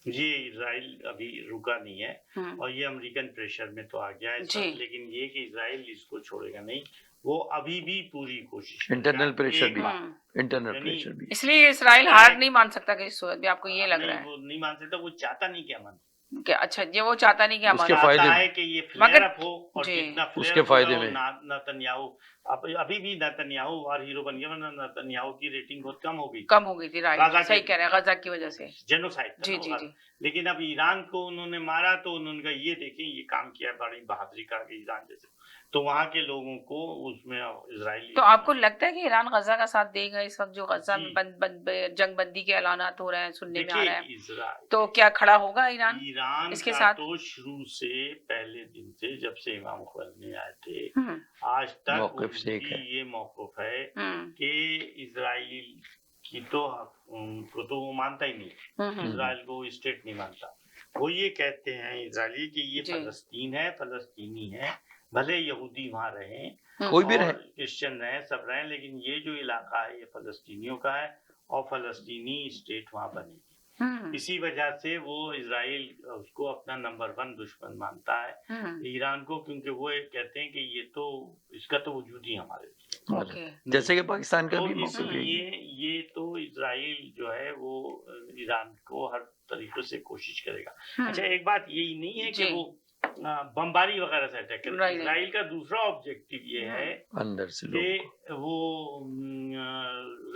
ये इजराइल अभी रुका नहीं है और ये अमेरिकन प्रेशर में तो आ गया है इस जी। वक्त, लेकिन ये कि इजराइल इसको छोड़ेगा नहीं, वो अभी भी पूरी कोशिश इंटरनल करेगा। प्रेशर एक भी, बार इंटरनल यानी- प्रेशर भी। इसलिए इसराइल हार नहीं मान सकता किसी सूरत भी, आपको ये लग नहीं, रहा है वो नहीं मान सकता, वो चाहता नहीं कि अमन, कि अच्छा ये वो चाहता नहीं कि अमन उसके हो। फायदे चाहता में। है कि ये मगर- फ्लेयर अप हो और जी। जितना फ्लेयर उसके अप फायदे होगा, में। नेतन्याहू अभी भी नेतन्याहू और हीरो बन गया, वरना नेतन्याहू की रेटिंग बहुत कम हो गई, कम हो गई थी, गाजा राइट, सही के- कह रहे हैं, गजा की वजह से। जेनोसाइड था जी ना जी वो जी। लेकिन अब ईरान को उन्होंने मारा तो उन्होंने कहा ये देखें ये काम किया है, बड़ी बहादुरी का ईरान जैसे, तो वहां के लोगों को उसमें इजराइली तो आपको लगता है कि ईरान गजा का साथ देगा इस वक्त जो गजा में जी। जंग बंदी के ऐलानात हो रहे हैं, सुनने में आ रहा है, देखिए इजराइल तो क्या खड़ा होगा ईरान ईरान इसके का साथ? तो शुरू से पहले दिन से जब से इमाम खुमैनी आए थे हम्म, आज तक मौक़िफ़ से एक उनकी है। ये मौक़िफ़ है हम्म, कि इजराइल की तो उनको तो वो मानता ही नहीं, हम्म, इजराइल को स्टेट नहीं मानता। वो ये कहते हैं इजरायली कि ये जी। फलस्तीन है, फलस्तीनी है, भले यहूदी वहाँ रहे कोई भी और रहे। क्रिश्चियन रहे, सब रहे, लेकिन ये जो इलाका है ये फलस्तीनियों का है और फलस्तीनी स्टेट वहाँ बनेगी। हम्म, इसी वजह से वो इजराइल उसको अपना नंबर 1 दुश्मन मानता है हम्म, ईरान को, क्योंकि वो ये कहते हैं कि ये तो इसका तो वजूद ही हमारे लिए। ओके, जैसे कि पाकिस्तान का तो भी मौक़िफ़ है। इसलिए ये तो इजराइल जो है वो ईरान को हर तरीके से कोशिश करेगा। अच्छा एक बात यही नहीं है कि जी। वो बमबारी वगैरह से अटैक करेगा, Right. इजराइल का दूसरा ऑब्जेक्टिव ये है अंदर से कि लोग वो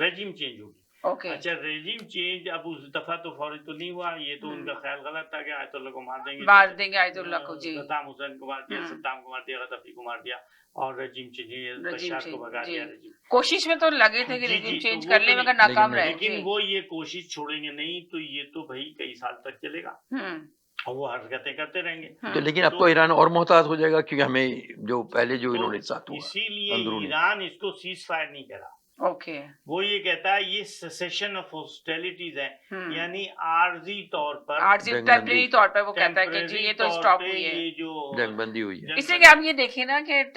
रेजिम चेंज होगी। ओके, अच्छा रेजिम चेंज अब उस दफा तो फौरी तो नहीं हुआ, ये तो उनका ख्याल गलत था कि आयतुल्लाह को मार देंगे, मार देंगे आयतुल्लाह को, जी, सद्दाम हुसैन को मार दिया, हम्म। सद्दाम को मार दिया, गद्दाफी को मार दिया और रेजिम चेंज रेजिम बशार को भगा चेंज, दिया जी। रेजिम। कोशिश में तो लगे थे कि जी, रेजिम जी, चेंज तो कर वो ले तो मगर नहीं, नाकाम लेकिन रहे। लेकिन जी। वो ये कोशिश छोड़ेंगे नहीं, तो ये तो भाई कई साल तक चलेगा और वो हरकतें करते रहेंगे। तो लेकिन अब तो ईरान और मोहताज हो जाएगा क्योंकि हमें जो पहले जो तो इन्होंने साथ हुआ इसीलिए अंदरूनी। ईरान इसको सीज फायर नहीं करा, ओके, वो ये कहता है ये सेसेशन ऑफ हॉस्टिलिटीज है, हम्म। यानी आरजी तौर पर आरजी जंग टेम्परेरी बंदी। तौर पर वो कहता है कि जी temporary ये तो तौर स्टॉप पे हुई है। ये जो जंगबंदी हुई है। इसलिए कि आप ये देखिए ना कि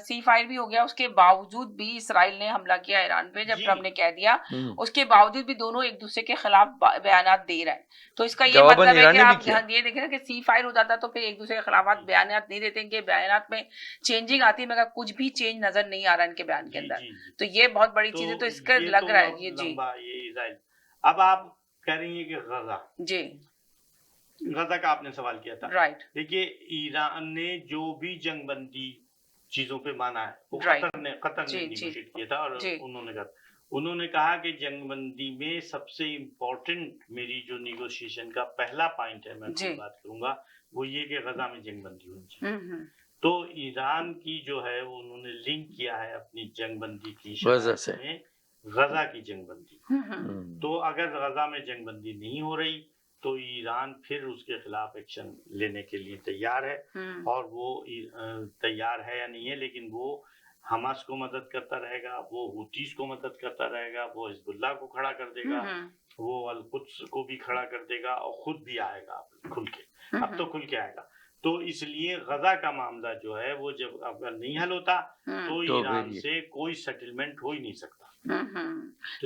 सी फायर भी हो गया, उसके बावजूद भी इसराइल ने हमला किया ईरान पे, जब जी। ट्रम्प ने कह दिया, हम्म। उसके बावजूद भी दोनों एक दूसरे के खिलाफ बयानात दे रहे हैं। तो इसका ये जवाबन मतलब है ईरान कि ने भी आप किया। ध्यान ये देखें ना कि सी फायर हो जाता तो फिर एक दूसरे के खिलाफ बयानात नहीं देते, इनके बयानात में चेंजिंग आती है मगर कुछ भी चेंज नजर नहीं आ रहा इनके बयान के जी, अंदर। जी, जी। तो ये बहुत बड़ी बड़ी चीजें तो इसका ये लग तो रहा है ये जी लंबा ये इजराइल। अब आप कह रही हैं कि जी गजा का आपने सवाल किया था। राइट देखिए ईरान ने जो भी जंगबंदी चीजों पे माना है वो Right. कतर जी, ने जी, निगोशिएट किया था और जी। उन्होंने कहा कि जंगबंदी में सबसे इम्पोर्टेंट मेरी जो निगोशिएशन का पहला पॉइंट है, मैं जी। खुद बात करूंगा, वो ये कि गजा में जंगबंदी होनी चाहिए। हम्म तो ईरान की जो है वो उन्होंने लिंक किया है अपनी जंगबंदी की गजा शराइत से। में गजा की जंगबंदी। हम्म तो अगर गजा में जंगबंदी नहीं हो रही तो ईरान फिर उसके खिलाफ एक्शन लेने के लिए तैयार है हम्म और वो तैयार है या नहीं है, लेकिन वो हमास को मदद करता रहेगा, वो हुतीस को मदद करता रहेगा, वो हिजबुल्लाह को खड़ा कर देगा, वो अल कुद्स को भी खड़ा कर देगा और खुद भी आएगा खुल के। अब तो खुल के आएगा। तो इसलिए गजा का मामला जो है वो जब अगर नहीं हल होता तो तो ईरान फिर ये- से कोई सेटलमेंट हो ही नहीं सकता।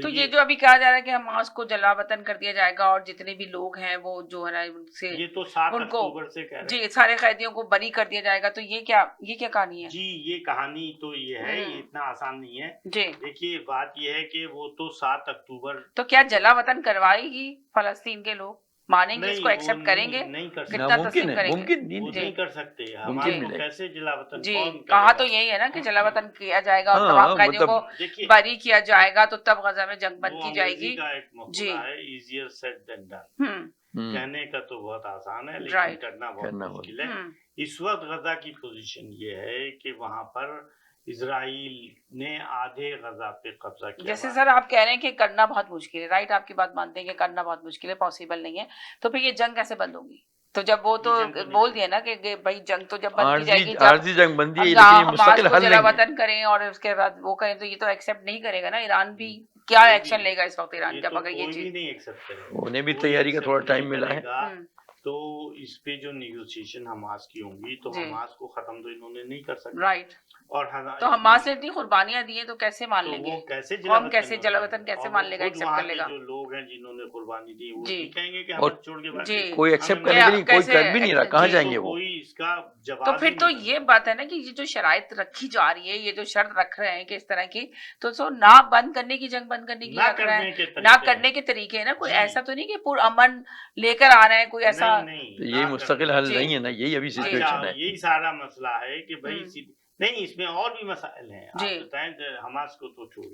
तो ये जो अभी कहा जा रहा है कि हमास को जलावतन कर दिया जाएगा और जितने भी लोग हैं वो जो है ना उनसे ये तो 7 उनको अक्टूबर से कह रहे हैं। जी सारे कैदियों को बरी कर दिया जाएगा, तो ये क्या कहानी है? जी ये कहानी तो ये है, ये इतना आसान नहीं है। जी देखिए बात ये है कि वो तो 7 अक्टूबर तो क्या जलावतन करवाएगी फलस्तीन के लोग? मानेंगे नहीं, इसको वो एक्सेप्ट करेंगे? नहीं कर सकते। कितना नामुमकिन तस्लीम है, करेंगे? मुमकिन वो नहीं नहीं कर सकते। मुमकिन हमारे को नहीं। कैसे जलावतन जी कौन कहा करेगा? तो यही है ना कि जलावतन किया जाएगा और हाँ, तमाम कैदियों को मतलब देखिए बरी किया जाएगा, तो तब गजा में जंग वो बंद की अंग्रेजी जाएगी। का एक जी। मकूला है, इजियर सेड देन डन। हम्म कहने का तो बहुत आसान है लेकिन Right. करना बहुत करना मुश्किल है। हम्म इस वक्त गजा की पोजीशन ये है कि वहां पर इजराइल ने आधे गजा पे कब्जा किया जैसे हुआ है। सर आप कह रहे हैं कि करना बहुत मुश्किल है, राइट? आपकी बात मानते हैं कि करना बहुत मुश्किल है, पॉसिबल नहीं है, तो फिर ये जंग कैसे बंद होगी? तो जब वो तो ये जंग तो नहीं बोल दिया ना कि भाई जंग तो जब बंद की जाएगी आर्जी जब जंग बंदी है, हम लेकिन ये हमास मुस्तकिल को हल नहीं है। जलावतन करें और उसके बाद वो करें, तो ये तो एक्सेप्ट नहीं करेगा ना ईरान भी। क्या ये भी- एक्शन लेगा इस वक्त ईरान ये जब तो अगर ये कोई भी चीज नहीं एक्सेप्ट करेगा। उन्हें भी कोई तैयारी का accept थोड़ा नहीं टाइम मिला है। करेगा। तो इस पे जो निगोशिएशन हमास की होंगी तो जी। हमास को खत्म तो इन्होंने नहीं कर सकते। राइट, और तो हमास ने इतनी कुर्बानियां दी हैं तो कैसे मान तो लेंगे? वो कैसे कौम कैसे हो जाएगा? जलावतन कैसे और मान वो लेगा, खुद एक्सेप्ट वहाँ कर के लेगा? जो लोग हैं जिन्होंने कुर्बानी दी वो जी। भी कहेंगे कि और हम छोड़ के भाग जी। गए। कोई एक्सेप्ट हमें करने के लिए कोई कैसे- कर भी नहीं रहा, कहाँ जी, जाएंगे तो वो? कोई इसका जवाब तो ही फिर तो नहीं ये सकता। बात है ना कि ये जो शराइत रखी जा रही है, ये जो शर्त रख रहे हैं कि इस तरह की, तो ना बंद करने की, जंग बंद करने की ना रख रहे करने हैं, के ना तरीके करने के तरीके है ना। कोई जी। ऐसा तो नहीं कि पूरा अमन लेकर आ रहे हैं, कोई ऐसा नहीं, तो ना यही मुस्तकिल करने- हल जी। नहीं है ना, यही अभी अच्छा सिचुएशन है। यही सारा मसला है कि भाई हम्म। नहीं इसमें और भी मसाइल हैं। आप जी। बताएं कि हमास को तो छोड़,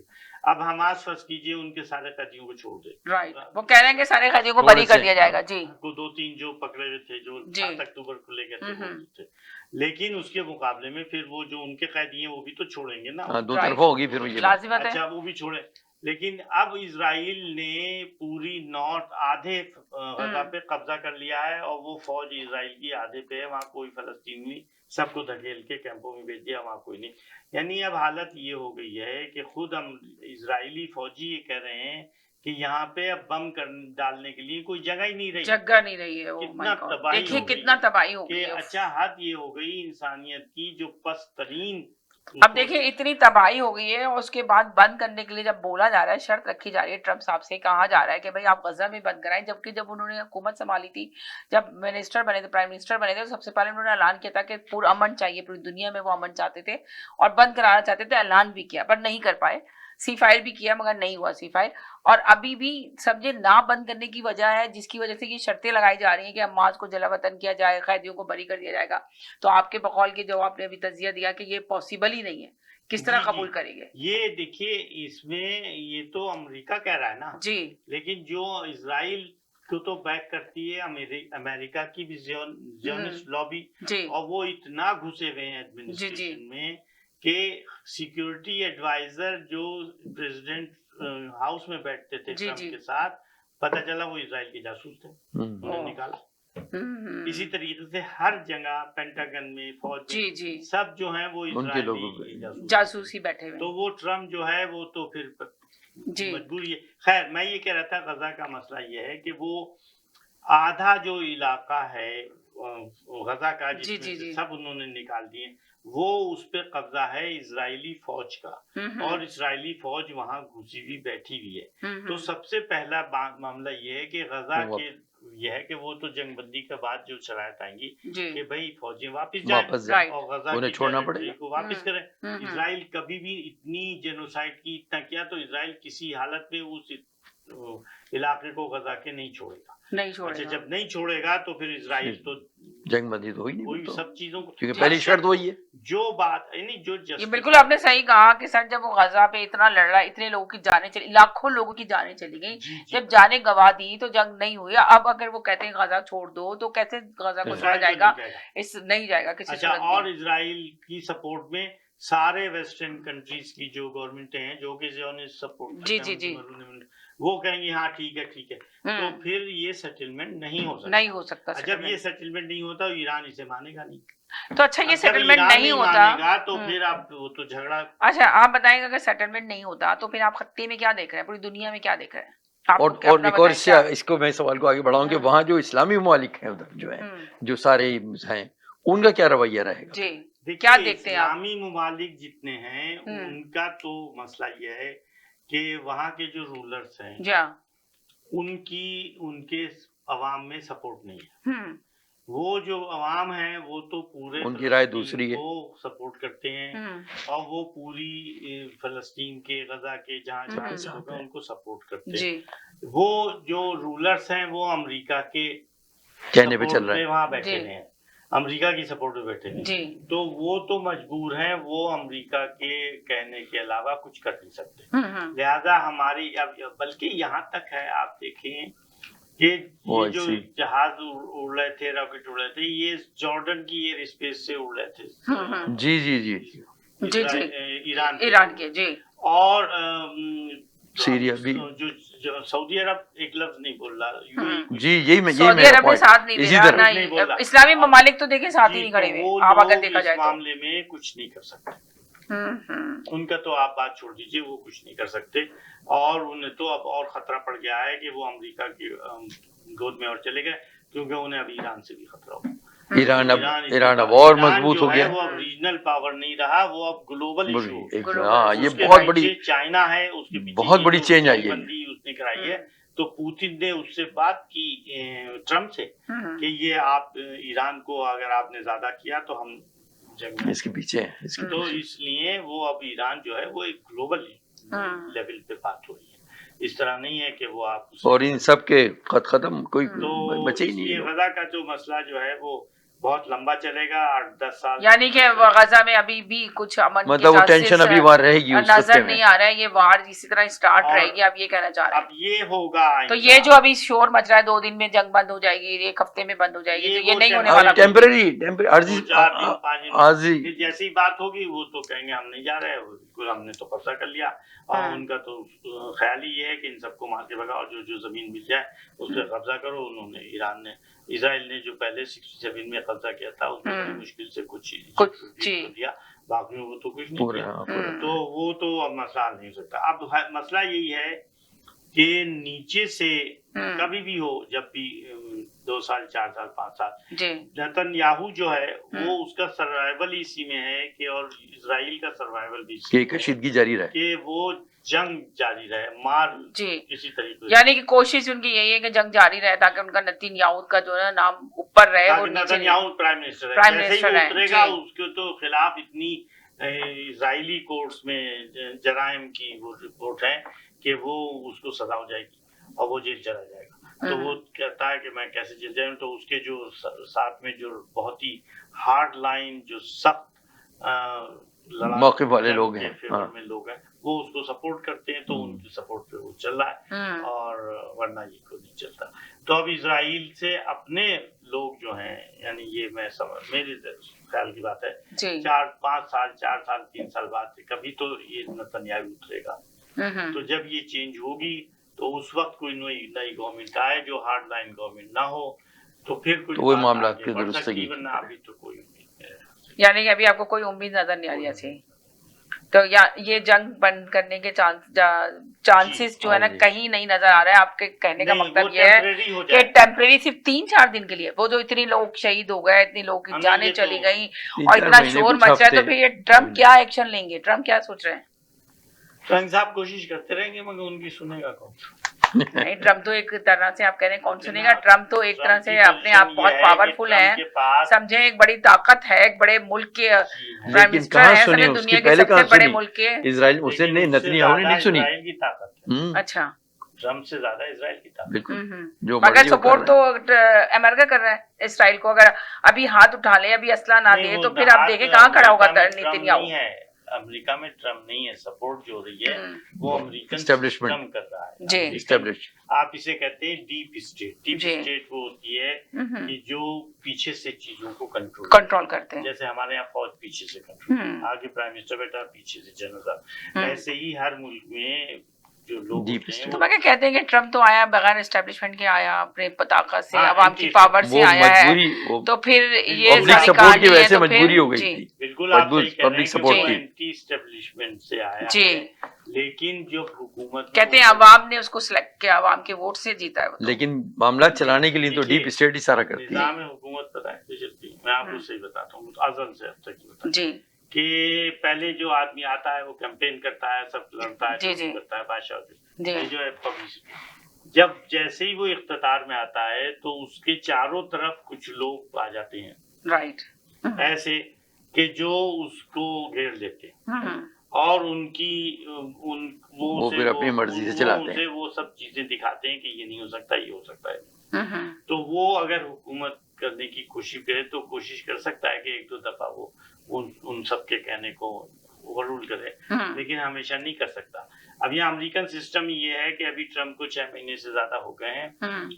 अब हमास फर्ज कीजिए उनके सारे कैदियों को छोड़ दे, राइट, वो कह रहे हैं कि सारे कैदियों को थोड़े बरी कर से- दिया जाएगा। जी को 2-3 जो पकड़े हुए थे जो जी। 7 अक्टूबर को लेकर थे वो हम्म। थे, लेकिन उसके मुकाबले में फिर वो जो उनके कैदी हैं वो भी तो छोड़ेंगे ना। हाँ, दो Right. तरफा होगी फिर ये बात। लाजिमत है। अच्छा वो भी छोड़े, लेकिन अब इजराइल ने पूरी नॉर्थ आधे गजा पे कब्जा कर लिया है और वो फौज इजराइल की आधे पे है, वहाँ कोई फलस्तीनी सबको धकेल के कैंपों में भेज दिया, वहाँ कोई नहीं। यानी अब हालत ये हो गई है कि खुद हम इजरायली फौजी ये कह रहे हैं कि यहाँ पे अब बम कर डालने के लिए कोई जगह ही नहीं रही। जगह नहीं रही है। कितना तबाही देखिए हो गई कितना है। तबाही हो गई कि है। अच्छा हद ये हो गई इंसानियत की जो पस्तरीन। अब देखिए इतनी तबाही हो गई है और उसके बाद बंद करने के लिए जब बोला जा रहा है, शर्त रखी जा रही है, ट्रम्प साहब से कहा जा रहा है कि भाई आप गजा में बंद कराएं, जबकि जब उन्होंने हुकूमत संभाली थी, जब मिनिस्टर बने थे, प्राइम मिनिस्टर बने थे, तो सबसे पहले उन्होंने ऐलान किया था कि पूरा अमन चाहिए, पूरी दुनिया में वो अमन चाहते थे और बंद कराना चाहते थे। ऐलान भी किया पर नहीं कर पाए, सी फायर भी किया मगर नहीं हुआ सी फायर। और अभी भी समझे ना बंद करने की वजह है, जिसकी वजह से ये शर्तें लगाई जा रही हैं कि हमास को जलावतन किया जाए, कैदियों को बरी कर दिया जाएगा। तो आपके बकौल के जो आपने अभी तजिया दिया कि ये पॉसिबल ही नहीं है, किस तरह जी, कबूल जी। करेंगे? ये देखिए इसमें ये तो अमेरिका कह रहा है ना, जी लेकिन जो इजराइल को तो बैक करती है अमेरिका की भी जियोनिस्ट लॉबी, जी और वो इतना घुसे हुए हैं एडमिनिस्ट्रेशन में कि सिक्योरिटी एडवाइजर जो प्रेसिडेंट हाउस में बैठते थे जी, ट्रम्प जी। के साथ, पता चला वो इजराइल के जासूस थे, उन्हें ओह। निकाला। हम्म। इसी तरीके से हर जगह पेंटागन में, फौज में, जी जी सब जो है वो उनके लोगों इजरायली पे। जासूस जासूसी बैठे हुए तो वो ट्रम्प जो है वो तो फिर जी मजबूरी है। खैर मैं ये कह रहा था गजा का मसला ये है कि वो आधा जो इलाका है गजा का जी, जिसमें जी, से जी। सब उन्होंने निकाल दिए, वो उस पे कब्जा है इजरायली फौज का, और इजरायली फौज वहां घुसी हुई बैठी हुई है। तो सबसे पहला मामला ये है कि गजा वो के ये है कि वो तो जंगबंदी के बाद जो शरायत आएंगी जी कि भाई फौजी वापस वापस जाए, जाए और गजा उन्हें की छोड़ना टेरिटरी पड़ेगा। को वापस करें। हम्म। इसराइल कभी भी इतनी जेनोसाइड की इतना किया तो इसराइल किसी हालत में उस इलाके को गजा के नहीं छोड़ेगा। नहीं अच्छा, छोड़ेगा। जब नहीं छोड़ेगा तो फिर इसराइल तो जंगबंदी तो हुई कोई नहीं, तो सब चीजों को, क्योंकि पहली शर्त वही है। जो बात नहीं जो ये justice- बिल्कुल आपने सही कहा कि सर जब वो गजा पे इतना लड़ रहा, इतने लोगों की जानें चली, लाखों लोगों की जानें चली गई, जी, जी। जब जानें गवा दी तो जंग नहीं हुई। अब अगर वो कहते हैं गजा छोड़ दो तो कैसे गजा को छोड़ा इसराइल तो जाएगा? नहीं कहेगा। इस नहीं जाएगा किसी अच्छा, सूरत में। और इसराइल की सपोर्ट में सारे वेस्टर्न कंट्रीज की जो गवर्नमेंटें हैं जो कि ज़ियोनिस्ट सपोर्ट जी, जी, जी। वो कहेंगे हाँ ठीक है तो हम्म, फिर ये सेटलमेंट नहीं हो सकता। नहीं हो सकता जब ये settlement। सेटलमेंट नहीं होता तो ईरान इसे मानेगा नहीं। तो अच्छा, ये अब जब सेटलमेंट ईरान नहीं होता मानेगा तो फिर आप वो तो झगड़ा। अच्छा आप बताएंगे अगर सेटलमेंट नहीं होता तो फिर आप खत्ते में क्या देख रहे हैं, पूरी दुनिया में क्या देख रहे हैं? आपको और क्या और अपना एक और बताएं क्या? इसको मैं सवाल को आगे बढ़ाऊं कि हम्म। वहाँ जो इस्लामी ममालिक हैं उधर जो है, हम्म, जो सारे हैं, उनका क्या रवैया रहेगा? जी देखिए, क्या देखते हैं आप? इस्लामी ममालिक जितने हैं उनका तो मसला ये है कि वहाँ के जो रूलर्स हैं जी हाँ। उनके अवाम में सपोर्ट नहीं है। हम्म, वो जो अवाम है वो तो पूरे उनकी राय फलस्तीन दूसरी है। को सपोर्ट करते हैं हम्म, और वो पूरी फलस्तीन के गजा के जहाँ जहाँ हम्म। से लोग हैं उनको सपोर्ट करते हैं। जी वो जो रूलर्स हैं वो अमेरिका के कहने पे support चल रहा है। में वहाँ बैठे जी। हुए हैं, अमेरिका की सपोर्ट में बैठे हैं। जी तो वो तो मजबूर हैं, वो अमेरिका के कहने के अलावा कुछ कर नहीं सकते। लिहाजा हमारी अब बल्कि यहाँ तक है, आप देखें कि वो ये जो ऐसी। जहाज उड़ रहे थे, रॉकेट उड़ रहे थे, ये जॉर्डन की एयर स्पेस से उड़ रहे थे जी जी जी जी जी ईरान ईरान के जी और सीरिया भी। जो सऊदी अरब एक लफ्ज नहीं बोल रहा, यूएई जी, यही सऊदी मेरा अरब में point। साथ नहीं दे इसी रहा तरह ना, नहीं बोला। इस्लामी ममालिक तो देखिए साथ ही जी, नहीं खड़े तो हुए वो आप अगर लोग देखा इस जाए तो। मामले में कुछ नहीं कर सकते। उनका तो आप बात छोड़ दीजिए, वो कुछ नहीं कर सकते। और उन्हें तो अब और खतरा पड़ गया है कि वो अमेरिका की गोद में और चले गए, क्योंकि उन्हें अभी ईरान से भी खतरा हो। ईरान अब और मजबूत हो गया। वो अब रीजनल पावर नहीं रहा, वो अब ग्लोबल इशू। हाँ, ये उसके बहुत बड़ी पीछे चाइना है, उसके पीछे बहुत ये बड़ी जो change आई है। बंदी उसने कराई है। तो पुतिन ने उससे बात की ट्रम्प से कि ये आप ईरान को अगर आपने ज्यादा किया तो हम जंग में। इसके पीछे है, इसके तो पीछे। इसलिए वो अब ईरान जो है वो एक ग्लोबल लेवल पे बात हो रही है, इस तरह नहीं है कि वो आप और इन सब के खत्म कोई तो बचे ही नहीं इसलिए है। गजा का जो मसला जो है वो बहुत लंबा चलेगा, 8-10 साल। यानी कि गजा में अभी भी कुछ अमन मतलब वो टेंशन अभी वहाँ रहेगी उस नजर खत्ते में। नहीं आ रहा है, ये वार इसी तरह स्टार्ट और रहेगी, आप ये कहना चाह रहे हैं? अब ये होगा तो ये जो अभी शोर मच रहा है 2 दिन में जंग बंद हो जाएगी, एक हफ्ते में बंद हो जाएगी, ये तो ये वो नहीं होने टेम्पररी- वाला। टेम्पररी आर्जी 2-4 दिन 5 दिन आर्जी फिर जैसी बात होगी वो तो कहेंगे हम नहीं जा रहे, बिल्कुल हमने तो कब्जा कर लिया। और उनका तो ख्याल ही ये है कि इन सबको मार के भगा और जो जमीन मिल जाए उस पर कब्जा करो। उन्होंने इसराइल ने जो पहले 67 में कब्जा किया था उसमें बड़ी मुश्किल से कुछ जी। दिया, बाकी में वो तो कुछ नहीं पूरा किया। तो वो तो अब मसला नहीं हो सकता। अब मसला यही है कि नीचे से कभी भी हो, जब भी 2 साल 4 साल 5 साल जी नेतन्याहू जो है वो उसका सर्वाइवल इसी में है कि, और इसराइल का सर्वाइवल भी इसी कि में है कशीदगी जारी रहे। कि वो जंग जारी रहे, मार जी किसी तरीके से, यानी कि कोशिश उनकी यही है कि जंग जारी रहे ताकि उनका नेतन्याहू का जो है नाम ऊपर रहे, वो ताकि नीचे नेतन्याहू प्राइम मिनिस्टर है। प्राइम जैसे ही मिनिस्टर वो है, उतरेगा जी। उसके तो खिलाफ इतनी इजरायली कोर्ट्स में जराइम की वो रिपोर्ट है कि वो उसको सजा हो जाएगी और वो जेल चला जाएगा। तो वो कहता है कि मैं कैसे जेल जाऊं, तो उसके जो साथ में जो बहुत ही हार्ड लाइन जो सख्त मौके वाले लोग हैं, फेवर में लोग हैं, वो उसको सपोर्ट करते हैं, तो उनके सपोर्ट पे वो चल रहा है और वरना ये को नहीं चलता। तो अब इजराइल से अपने लोग जो हैं, यानी ये मैं मेरे ख्याल की बात है, जी 4-5 साल 4 साल 3 साल बाद से कभी तो ये नेतन्याहू उतरेगा। तो जब ये चेंज होगी तो उस वक्त कोई नई गवर्नमेंट आए जो हार्ड लाइन गवर्नमेंट ना हो, तो फिर कोई तो वही बात मामला आगे की बढ़ दुरुस्तगी। सकती, वरना अभी तो कोई उम्मीद नहीं है। यानी कि अभी आपको कोई उम्मीद नजर नहीं आ रही ऐसी। तो या ये जंग बंद करने के चांसेस जो है ना हाँ जी। कहीं नहीं नजर आ रहा है। आपके कहने का नहीं, वो मतलब ये है temporary हो कि जाए। टेम्परेरी सिर्फ 3-4 दिन के लिए, वो जो इतनी लोग शहीद हो गए, इतनी लोग की हाँ, जानें ये चली तो गई 3-4 और इतना महीने, शोर कुछ मच रहा है, तो हफ्ते। फिर ये ट्रम्प क्या एक्शन लेंगे? ट्रम्प क्या सोच रहे हैं? ट्रम्प साहब कोशिश करते रहेंगे मगर उनकी सुनेगा कौन? नहीं, ट्रम्प तो एक तरह से आप कह रहे हैं कौन सुनेगा, ट्रम्प तो एक तरह से ट्रम्प की अपने आप पोजीशन बहुत ये है कि पावरफुल ट्रम्प है, के पास समझे, एक बड़ी ताकत है, एक बड़े मुल्क के प्राइम लेकिन मिनिस्टर कहाँ है, सुने समझे, उसकी दुनिया के पहले सबसे कहाँ बड़े सुनी मुल्क के। इसराइल उससे लेकिन नहीं उससे नेतन्याहू ने ज्यादा नहीं सुनी। इजराइल की ताकत है, अच्छा, ट्रम्प से ज्यादा इजराइल की ताकत। बिल्कुल हम्म। जो मगर मर्जी वो कर सपोर्ट रहा है। तो अमेरिका कर रहा है इसराइल को, अगर अभी हाथ उठा ले, अभी असला ना नहीं, दे, वो तो फिर आप हाथ देखें कहाँ खड़ा होगा अमेरिका में ट्रम्प नेतन्याहू। नहीं है, अमेरिका में ट्रम्प नहीं है, सपोर्ट जो हो रही है वो अमेरिकन Establishment। सिस्टम कर रहा है जी। American- Established। आप इसे कहते हैं डीप स्टेट। डीप जी। स्टेट वो होती है हम्म। कि जो पीछे से चीजों को कंट्रोल करते हैं। जैसे हमारे यहाँ फौज पीछे से कंट्रोल, हम्म। आगे प्राइम मिनिस्टर बैठा, पीछे से जनरल साहब, हम्म। ऐसे ही हर मुल्क में जो लोग Deep होते हैं state। तो वो मैं क्या कहते हैं कि ट्रम्प तो आया बगैर एस्टेब्लिशमेंट के, आया अपने ताकत से, हाँ, अवाम की anti- पावर से वो आया है, मजबूरी वो तो फिर ये पब्लिक सारी सपोर्ट कहानी की है, वजह से तो फिर- मजबूरी हो गई जी, थी। बिल्कुल आप मजबूर सही कह रहे हैं पब्लिक कि सपोर्ट वो थी। एंटी एस्टेब्लिशमेंट से आया जी। है, लेकिन जो हुकूमत कहते हैं अवाम ने उसको सिलेक्ट किया, अवाम के वोट से जीता है वो तो। लेकिन मामला चलाने के लिए तो देखिए, डीप स्टेट ही सारा करती है। निजाम हुकूमत पता है कैसे चलती है, मैं आपको सही बताता हूँ, अजल से अब तक ही बताता हूँ जी कि पहले जो आदमी आता है वो कैंपेन करता है, सब लड़ता है, जी, सब जी। करता है, बादशाह जी। ये जो है पब्लिसिटी। जब जैसे ही वो इख्तियार में आता है तो उसके चारों तरफ कुछ लोग आ जाते हैं राइट। ऐसे कि जो उसको घेर लेते हैं और उनकी वो फिर अपनी मर्जी से चलाते हैं। उसे वो सब चीजें दिखाते हैं कि ये नहीं हो सकता, ये हो सकता है। तो वो अगर हुकूमत करने की कोशिश करे तो कोशिश कर सकता है कि एक दो दफा वो उन सब के कहने को ओवररूल करे, लेकिन हमेशा नहीं कर सकता। अब यहाँ अमेरिकन सिस्टम ये है कि अभी ट्रम्प को 6 महीने से ज्यादा हो गए हैं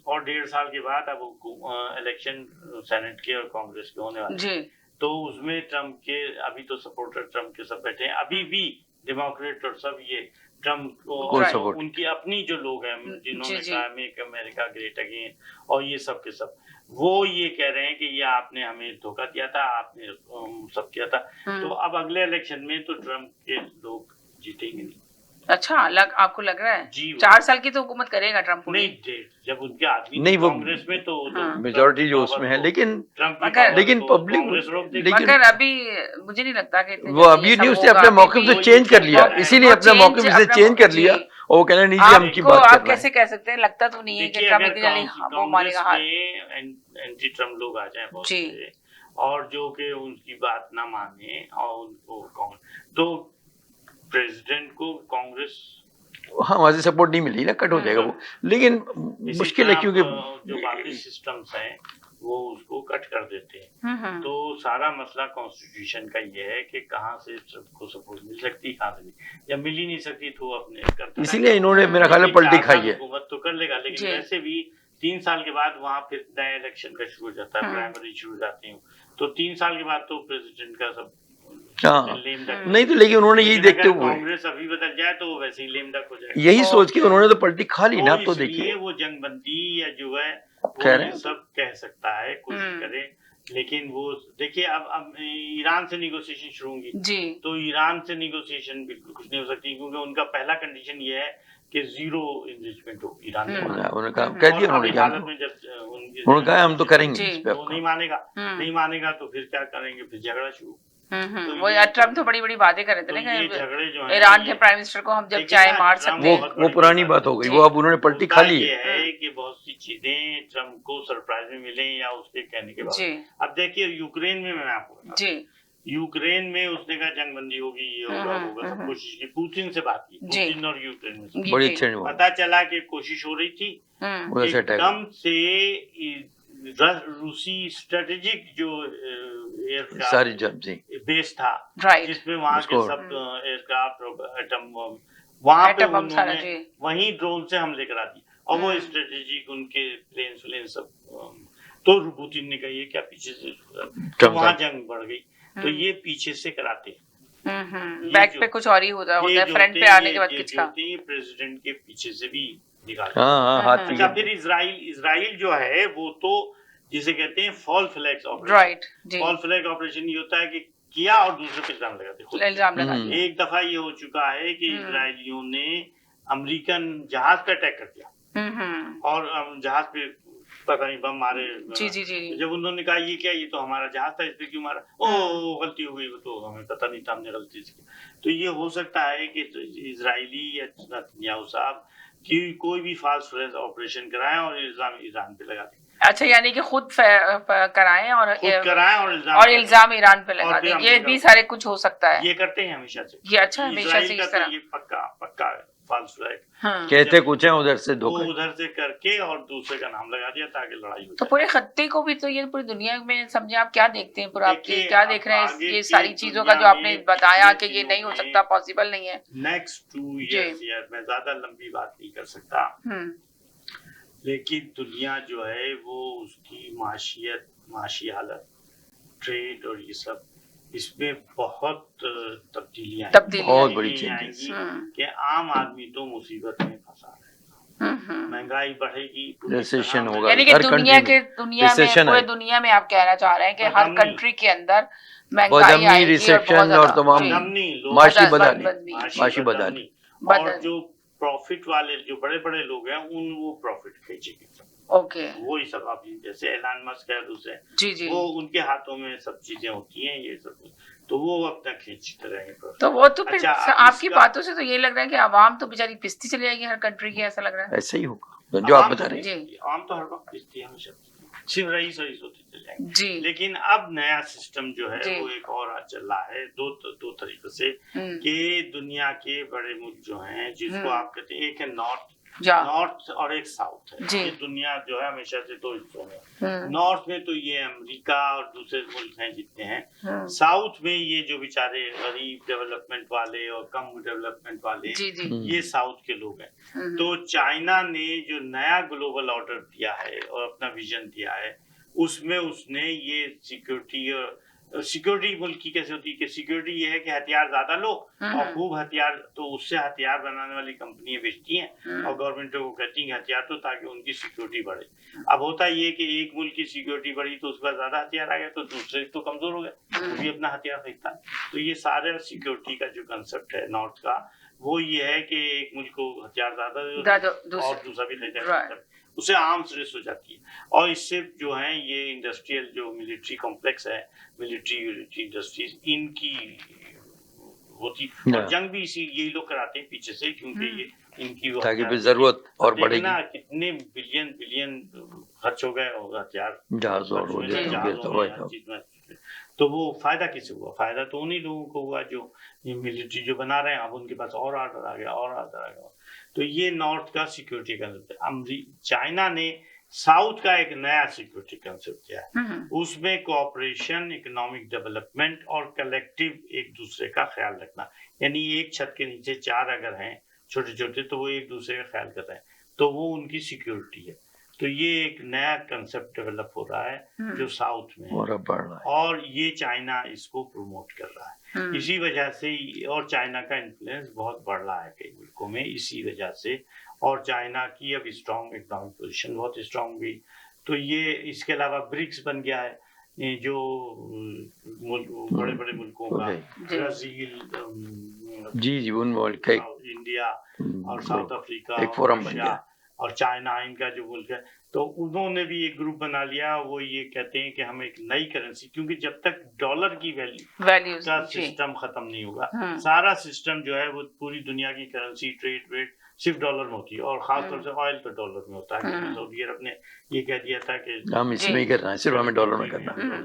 और 1.5 साल के बाद अब इलेक्शन सेनेट के और कांग्रेस के होने वाले हैं। तो उसमें ट्रम्प के अभी तो सपोर्टर ट्रम्प के सब बैठे हैं, अभी भी डेमोक्रेट और सब ये ट्रम्प को support? उनकी अपनी जो लोग हैं जिन्होंने जी। कहा मेक अमेरिका ग्रेट अगेन और ये सब के सब, वो ये कह रहे हैं कि ये आपने हमें धोखा दिया था, आपने सब किया था। तो अब अगले इलेक्शन में तो ट्रम्प के लोग जीतेंगे नहीं। अच्छा, आपको लग रहा है जी, 4 साल की तो हुकूमत करेगा ट्रम्प पूरी? नहीं, जब उनके आदमी नहीं, वो कांग्रेस में तो मेजोरिटी जो उसमें है, लेकिन मगर- पब्लिक लेकिन मगर अभी मुझे नहीं लगता कि इतने वो जल्दी अभी ये नहीं, सब उसने होगा, अपने अभी मौके भी- से चेंज कर लिया, वो इसीलिए वो अपने change मौके से अपना चेंज कर जी। लिया और वो कहना नहीं जी हम की बात आप कर रहे कैसे हैं। कह सकते हैं, लगता तो नहीं है कि ट्रम्प इतनी जल्दी वो मारेगा हाथ। एंटी ट्रम्प लोग आ जाए बहुत जी। से, और जो कि उनकी बात ना माने और उनको तो प्रेसिडेंट को कांग्रेस हाँ, वहां से सपोर्ट नहीं मिली ना, कट हो जाएगा वो। लेकिन इसी मुश्किल है तरह क्योंकि जो बाकी सिस्टम्स हैं वो उसको कट कर देते हैं। तो सारा मसला कॉन्स्टिट्यूशन का ये है कि कहाँ से सबको सपोर्ट मिल सकती है, कहाँ से नहीं, जब मिल ही नहीं सकती तो अपने करता इसीलिए है। इन्होंने मेरा ख्याल है लेकिन पलटी 4 खाई साल है। हुकूमत तो कर लेगा, लेकिन जी। वैसे भी 3 साल के बाद वहाँ फिर नया इलेक्शन का शुरू हो जाता है, प्राइमरी शुरू हो जाती है, तो 3 साल के बाद तो प्रेसिडेंट का सब हाँ, लेम डक नहीं तो लेकिन उन्होंने यही लेकिन देखते अगर हुए कांग्रेस अभी बदल जाए तो वो वैसे ही लेम डक हो जाएगा। यही सोच के उन्होंने तो पलटी खा ली ना। तो इसलिए देखिए वो जंगबंदी या जो है कह वो रहे ये हैं। सब कह सकता है, कोशिश करे, लेकिन वो देखिए अब ईरान से निगोशिएशन शुरू होंगी जी। तो ईरान से निगोशिएशन बिल्कुल कुछ नहीं हो सकती, क्योंकि उनका पहला कंडीशन ये है कि 0 इन्वेस्टमेंट हो ईरान में। उन्होंने कहा, कह दिया उन्होंने, हालत में जब उन्होंने कहा हम तो करेंगे जी। इस पे वो आपका। नहीं मानेगा, नहीं मानेगा तो फिर क्या करेंगे, फिर झगड़ा शुरू। वो यार ट्रम्प तो बड़ी बड़ी बातें कर रहे थे तो ना ये कि झगड़े जो हैं ईरान के ये- प्राइम मिनिस्टर को हम जब लेकिन चाहे ना, मार ट्रम्प सकते हैं। बहुत वो बड़ी पुरानी बात बात हो गई, जी। वो अब उन्होंने पलटी मुद्दा खा ली ये है। है कि बहुत सी चीजें ट्रम्प को सरप्राइज में मिले या उसके कहने के जी। बाद। अब देखिए यूक्रेन में मैं आपको बताता जी। हूँ, यूक्रेन में उसने कहा जंगबंदी होगी, ये होगा सब कोशिश की, पुतिन से बात की, जी। पुतिन और यूक्रेन में जी, बड़ी जी। अच्छे नहीं हुआ, पता चला कि कोशिश हो रही थी, उधर से अटैक एकदम से रूसी स्ट्रेटेजिक जो सारी जब जी बेस था राइट। जिसमें वहाँ के उसको- सब एयरक्राफ्ट और एटम बम वहाँ पे एटम बम सारा उन्होंने जी। वहीं ड्रोन से हमले करा दिए और वो स्ट्रेटेजिक उनके प्लेन व्लेन सब तो पुतिन ने कहा ये क्या पीछे से, तो वहाँ जंग बढ़ गई। तो ये पीछे से कराते हैं, बैक जो- पे कुछ और ही होता ये है, जो फ्रंट होते पे हैं, आने के बाद ये कुछ जो का। होते हैं, ये प्रेसिडेंट के पीछे से भी निकालते हाँ हाँ हाथ अच्छा, पीछे। फिर इजराइल जो है वो तो जिसे कहते हैं फॉल फ्लैग ऑपरेशन। राइट जी। फॉल फ्लैग ऑपरेशन ये होता है कि किया और दूसरे पे इल्जाम लगाते खुद। इल्जाम लगा दिया। एक दफा ये हो चुका है कि इजराइलियों ने अमेरिकन जहाज पे अटैक कर दिया और जहाज पे पता नहीं बम मारे। जी जी जी। जब उन्होंने कहा ये क्या, ये तो हमारा जहाज था, इस पे क्यों मारा, ओ गलती हो गई, वो तो हमें पता नहीं था, हमने गलती से। तो ये हो सकता है कि इजरायली या नेतन्याहू साहब कि कोई भी फाल्स फ्लैग ऑपरेशन कराएं और इल्जाम ईरान पे लगा दें, अच्छा, यानी कि खुद कराएं और खुद कराएं और इल्जाम ईरान पे लगा और दें, फिर ये अमेरिका भी को- सारे कुछ हो सकता है। ये करते हैं हमेशा से, ये अच्छा हमेशा से इजराइल का इस तरह। तो ये पक्का फाल्स फ्लैग हाँ। कहते कुछ है उधर से वो धोखा। उधर से करके और दूसरे का नाम लगा दिया ताकि लड़ाई हो तो जाए। पूरे खत्ते को भी, तो ये पूरी दुनिया में समझे आप क्या देखते हैं, पूरा आप देखिए, क्या देख रहे हैं आगे ये की सारी चीजों का जो दुनिया आपने में बताया पिछले कि ये नहीं हो दिनों सकता, में- पॉसिबल नहीं है। नेक्स्ट 2 जी। ईयर्स मैं ज्यादा लंबी बात नहीं कर सकता, हम्म, लेकिन दुनिया जो है वो उसकी माशी हालत, ट्रेड और ये सब, इसमें बहुत तब्दीलियां बहुत बड़ी आएंगी changes। कि आम आदमी तो मुसीबत में फंसा है, महंगाई बढ़ेगी, पूरी Recession तरह होगा। यानी कि हर दुनिया country में में recession पूरे है। दुनिया में आप कहना चाह रहे हैं कि हर बदअमनी। कंट्री के अंदर महंगाई बदअमनी, आएगी और recession बहुत ज्यादा। और तमाम जी। बदअमनी, लोग माशी बदअमनी। बदहाली, माशी बदहाली। और बदअमनी। जो प्रॉफिट वाले जो बड़े बड़े लोग हैं वो प्रॉफिट खींचेंगे, ओके, वही सब आप जैसे एलन मस्क है दूसरे, जी जी। वो उनके हाथों में सब चीजें होती हैं ये सब, तो वो अपना खींचते रहेंगे profit। तो वो तो फिर अच्छा, आपकी इसका- बातों से तो ये लग रहा है कि आवाम तो बेचारी पिसती चली जाएगी हर कंट्री की, ऐसा लग रहा है। ऐसे ही होगा जो आप आम बता तो रहे हैं। जी। आम तो हर वक्त पिसती है हमेशा, सिर्फ रईस होते चले जाएंगे। जी। लेकिन अब नया सिस्टम जो है जी। वो एक और चल रहा है दो तरीकों से, हम्म, कि दुनिया के बड़े मुल्क जो हैं जिसको आप कहते हैं, एक है नॉर्थ और एक साउथ है। जी। ये दुनिया जो है हमेशा से 2 हिस्सों में, हम्म, नॉर्थ में तो ये अमेरिका और दूसरे मुल्क हैं जितने हैं, हम्म, साउथ में ये जो बेचारे गरीब डेवलपमेंट वाले और कम डेवलपमेंट वाले, जी जी। ये साउथ के लोग हैं। हम्म, तो चाइना ने जो नया ग्लोबल ऑर्डर दिया है और अपना विजन दिया है, उसमें उसने ये सिक्योरिटी मुल्क की कैसे होती है कि सिक्योरिटी ये है कि हथियार ज्यादा लो और खूब हथियार, तो उससे हथियार बनाने वाली कंपनियां बेचती हैं और गवर्नमेंटों को कहती हैं हथियार तो, ताकि उनकी सिक्योरिटी बढ़े। अब होता ये कि एक मुल्क की सिक्योरिटी बढ़ी तो उसके बाद ज्यादा हथियार आ गए तो दूसरे तो कमजोर हो गए, वो भी अपना हथियार फेंकता है। तो ये सारे सिक्योरिटी का जो कंसेप्ट है नॉर्थ का, वो ये है कि एक मुल्क को हथियार ज्यादा दे और दूसरा भी हथियार, उसे आर्म्स रेस हो जाती है। और इससे जो है ये इंडस्ट्रियल जो मिलिट्री कॉम्प्लेक्स है, मिलिट्री इंडस्ट्रीज, इनकी होती और जंग भी इसी यही लोग कराते हैं पीछे से, क्योंकि ये इनकी ताकि फिर जरूरत और बढ़ेगी। कितने बिलियन खर्च हो गए और हथियार जहाज और हो जाए, तो वो फायदा किसे हुआ? फायदा तो उन्हीं लोगों को हुआ जो मिलिट्री जो बना रहे हैं, अब उनके पास और ऑर्डर आ गया। तो ये नॉर्थ का सिक्योरिटी कंसेप्ट है। चाइना ने साउथ का एक नया सिक्योरिटी कंसेप्ट दिया है, उसमें कोऑपरेशन, इकोनॉमिक डेवलपमेंट और कलेक्टिव एक दूसरे का ख्याल रखना। यानी एक छत के नीचे 4 अगर हैं छोटे छोटे, तो वो एक दूसरे का ख्याल कर रहे हैं, तो वो उनकी सिक्योरिटी है। तो ये एक नया कंसेप्ट डेवलप हो रहा है जो साउथ में है, और ये चाइना इसको प्रमोट कर रहा है। इसी वजह से, और चाइना का इन्फ्लुएंस बहुत बढ़ रहा है कई मुल्कों में इसी वजह से, और चाइना की अब स्ट्रॉन्ग इकोनॉमिक पोजीशन बहुत स्ट्रॉन्ग हुई। तो ये इसके अलावा ब्रिक्स बन गया है, ये जो बड़े बड़े मुल्कों का, ब्राजील, जी उन मुल्क का इंडिया और साउथ अफ्रीका, एक फोरम बन गया, और चाइना इनका जो मुल्क है, तो उन्होंने भी एक ग्रुप बना लिया। वो ये कहते हैं कि हम एक नई करेंसी, क्योंकि जब तक डॉलर की वैल्यू का सिस्टम खत्म नहीं होगा, सारा सिस्टम जो है वो पूरी दुनिया की करेंसी ट्रेड वेट सिर्फ डॉलर में होती है, और खासतौर से ऑयल तो डॉलर में होता है। सऊदी अरब ने ये कह दिया था कि हम इसमें ही करना है, सिर्फ हमें डॉलर में करना है।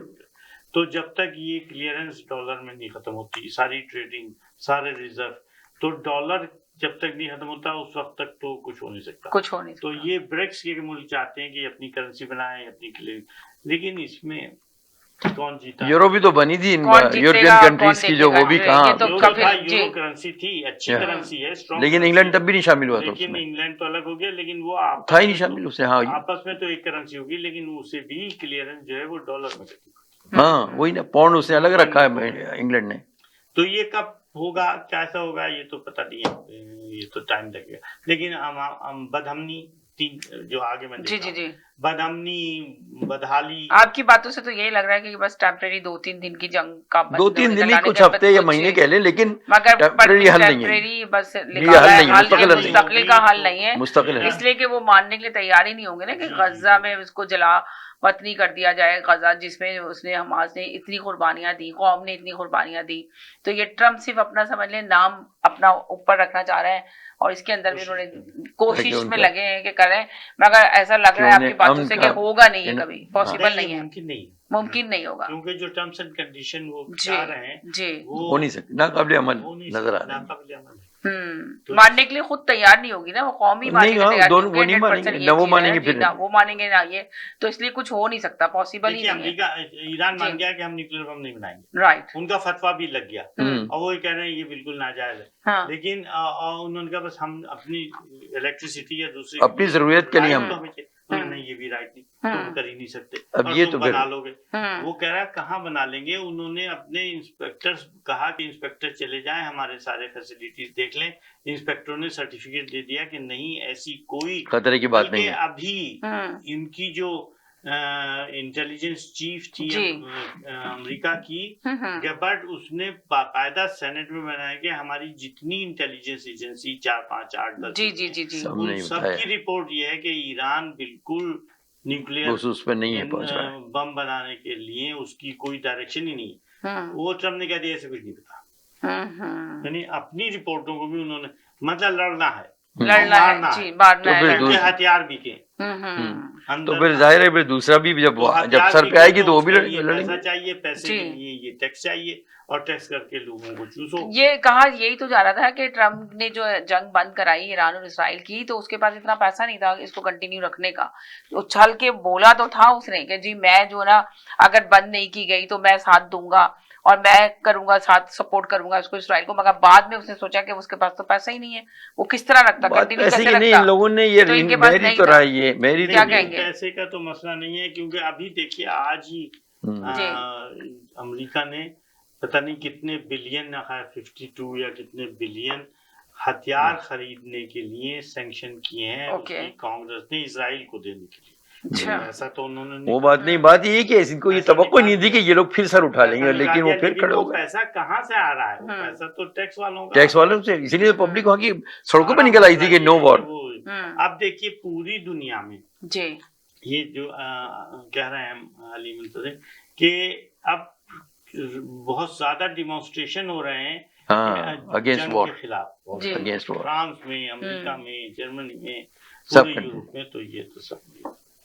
तो जब तक ये क्लियरेंस डॉलर में नहीं खत्म होती, सारी ट्रेडिंग, सारे रिजर्व, तो डॉलर जब तक नहीं खत्म होता उस वक्त तक तो कुछ हो नहीं सकता। तो ये ब्रिक्स के मुल्क चाहते हैं कि अपनी करेंसी बनाएं, अपनी क्लियरिंग, लेकिन इसमें कौन जीता? यूरो भी तो बनी थी यूरोपियन कंट्रीज की, जो वो भी कहाँ, यूरो करेंसी थी, अच्छी करेंसी है, स्ट्रॉन्ग, लेकिन इंग्लैंड तब भी नहीं शामिल हुआ था लेकिन उसमें। इंग्लैंड तो अलग हो गया, लेकिन वो था ही नहीं शामिल उसे। हाँ, आपस में तो एक करेंसी होगी, लेकिन उसे भी क्लियरेंस जो है वो डॉलर में करती है। हाँ वही ना, पाउंड उसने अलग रखा है इंग्लैंड ने। तो ये कब होगा, कैसा होगा, ये तो पता नहीं है, ये तो टाइम लगेगा। लेकिन हम बदहमनी जो आगे मैं जी बदअमनी, बदहाली, आपकी बातों से तो यही लग रहा है कि बस टेम्परेरी 2-3 दिन की जंग का, 2-3 दिन ही, कुछ हफ्ते या महीने कह लें, लेकिन टेम्परेरी हल नहीं है, बस मुस्तकिल का हल नहीं है, मुस्तकिल, इसलिए कि वो मानने के लिए तैयार ही नहीं होंगे ना कि गजा में उसको जला वतनी कर दिया जाए, गजा जिसमें उसने हमास ने इतनी कुर्बानियां दी, कौम ने इतनी कुर्बानियां दी। तो ये ट्रम्प सिर्फ अपना समझ लें नाम अपना ऊपर रखना चाह रहे हैं, और इसके अंदर भी उन्होंने कोशिश में उनका- लगे हैं कि करें, मगर ऐसा लग रहा है आपकी बातों से कि होगा नहीं है, कभी पॉसिबल नहीं है, मुमकिन नहीं, मुमकिन नहीं होगा। क्योंकि जो टर्म्स एंड कंडीशन वो जी बता रहे हैं जी हो नहीं सकती, नाकाबिले अमल हो नहीं नजर आ सकता, रहा है। नाकाबिले अमल है। हम्म, मानने के लिए खुद तैयार नहीं होगी ना वो, कौम ही मानने नहीं, के लिए हाँ, तैयार नहीं दोनों होगी, वो नहीं 100% मानेंगे, ये ना वो चीज़ है, मानेंगे जी, फिर ना वो मानेंगे ना ये, तो इसलिए कुछ हो नहीं सकता, पॉसिबल ही देखिए नहीं है। अमेरिका, ईरान मान जी। गया कि हम न्यूक्लियर बम नहीं बनाएंगे, राइट। उनका फतवा भी लग गया हम्म। और वो ये कह रहे हैं ये बिल्कुल नाजायज है, हाँ लेकिन उन्होंने कहा बस हम अपनी इलेक्ट्रिसिटी या दूसरी अपनी जरूरत के लिए राइट हम तो हमें चाहिए। उन्होंने नहीं, ये भी राइट नहीं, तुम कर ही नहीं सकते, अब और ये तुम तो फिर- बना लोगे। हम्म, वो कह रहा है कहाँ बना लेंगे, उन्होंने अपने इंस्पेक्टर्स कहा कि इंस्पेक्टर चले जाएं, हमारे सारे फैसिलिटीज देख लें। इंस्पेक्टरों ने सर्टिफिकेट दे दिया कि नहीं ऐसी कोई खतरे की बात नहीं बल्कि है। अभी इनकी जो इंटेलिजेंस चीफ थी जी। अमेरिका की, बट उसने बाकायदा सेनेट में बनाया कि हमारी जितनी इंटेलिजेंस एजेंसी 4, 5, 8, 10 जी जी जी जी सब उन नहीं सबकी बताया, रिपोर्ट ये है कि ईरान बिल्कुल न्यूक्लियर उस पर नहीं है पहुंच रहा है। बम बनाने के लिए उसकी कोई डायरेक्शन ही नहीं है। वो ट्रम्प ने कह दिया ऐसे कुछ नहीं पता, यानी अपनी रिपोर्टों को भी उन्होंने मतलब लड़ना है, लड़ना मारना है जी, है, मारना तो है, फिर लड़ना उनके है। हथियार बिके तो अंदर फिर जाहिर है फिर दूसरा भी जब तो जब हथियार सर पे बिके आएगी तो वो भी उसके लिए लड़ेंगे। पैसा चाहिए, पैसे जी। के लिए ये टैक्स चाहिए और टैक्स करके लोगों को चूसो। ये कहा यही तो जा रहा था कि ट्रम्प ने जो जंग बंद कराई ईरान और इसराइल की, तो उसके पास इतना पैसा नहीं था इसको कंटिन्यू रखने का। उछल के बोला तो था उसने कि जी मैं जो ना अगर बंद नहीं की गई तो मैं साथ दूंगा और मैं करूंगा, साथ सपोर्ट करूंगा इसको इसराइल को, मगर बाद में उसने सोचा कि उसके पास तो पैसा ही नहीं है, वो किस तरह रखता, बात कंटिन्यू पैसे कैसे की नहीं, रखता। इन लोगों ने ये तो इनके पास मेरी नहीं तो था। राय ये मेरी क्या नहीं, कहेंगे? पैसे का तो मसला नहीं है, क्योंकि अभी देखिए आज ही जी। अमेरिका ने पता नहीं कितने बिलियन 52 या कितने बिलियन हथियार खरीदने के लिए सैंक्शन किए हैं ओके। उसकी कांग्रेस ने इसराइल को देने के लिए। अच्छा। ऐसा तो उन्होंने वो बात नहीं, बात ये है कि इनको ये ऐसा तवक्को निकाल नहीं थी कि दिया। ये लोग फिर सर उठा लेंगे, पैसा लेकिन वो निकाल फिर दिया, खड़े हो वो गए पैसा कहाँ से आ रहा है? वो पैसा तो टैक्स वालों का। टैक्स वालों से, इसीलिए पब्लिक वहाँ की सड़कों पर निकल आई थी कि नो वॉर। अब देखिए पूरी दुनिया में जी ये जो कह रहे हैं अली मुंतज़िर कि अब बहुत ज्यादा डिमॉन्स्ट्रेशन हो रहे हैं हाँ, अगेंस्ट जंग वॉर, के खिलाफ, जी। Against war. फ्रांस में, अमेरिका में, जर्मनी में, सब पूरे country। यूरोप में, तो ये तो सब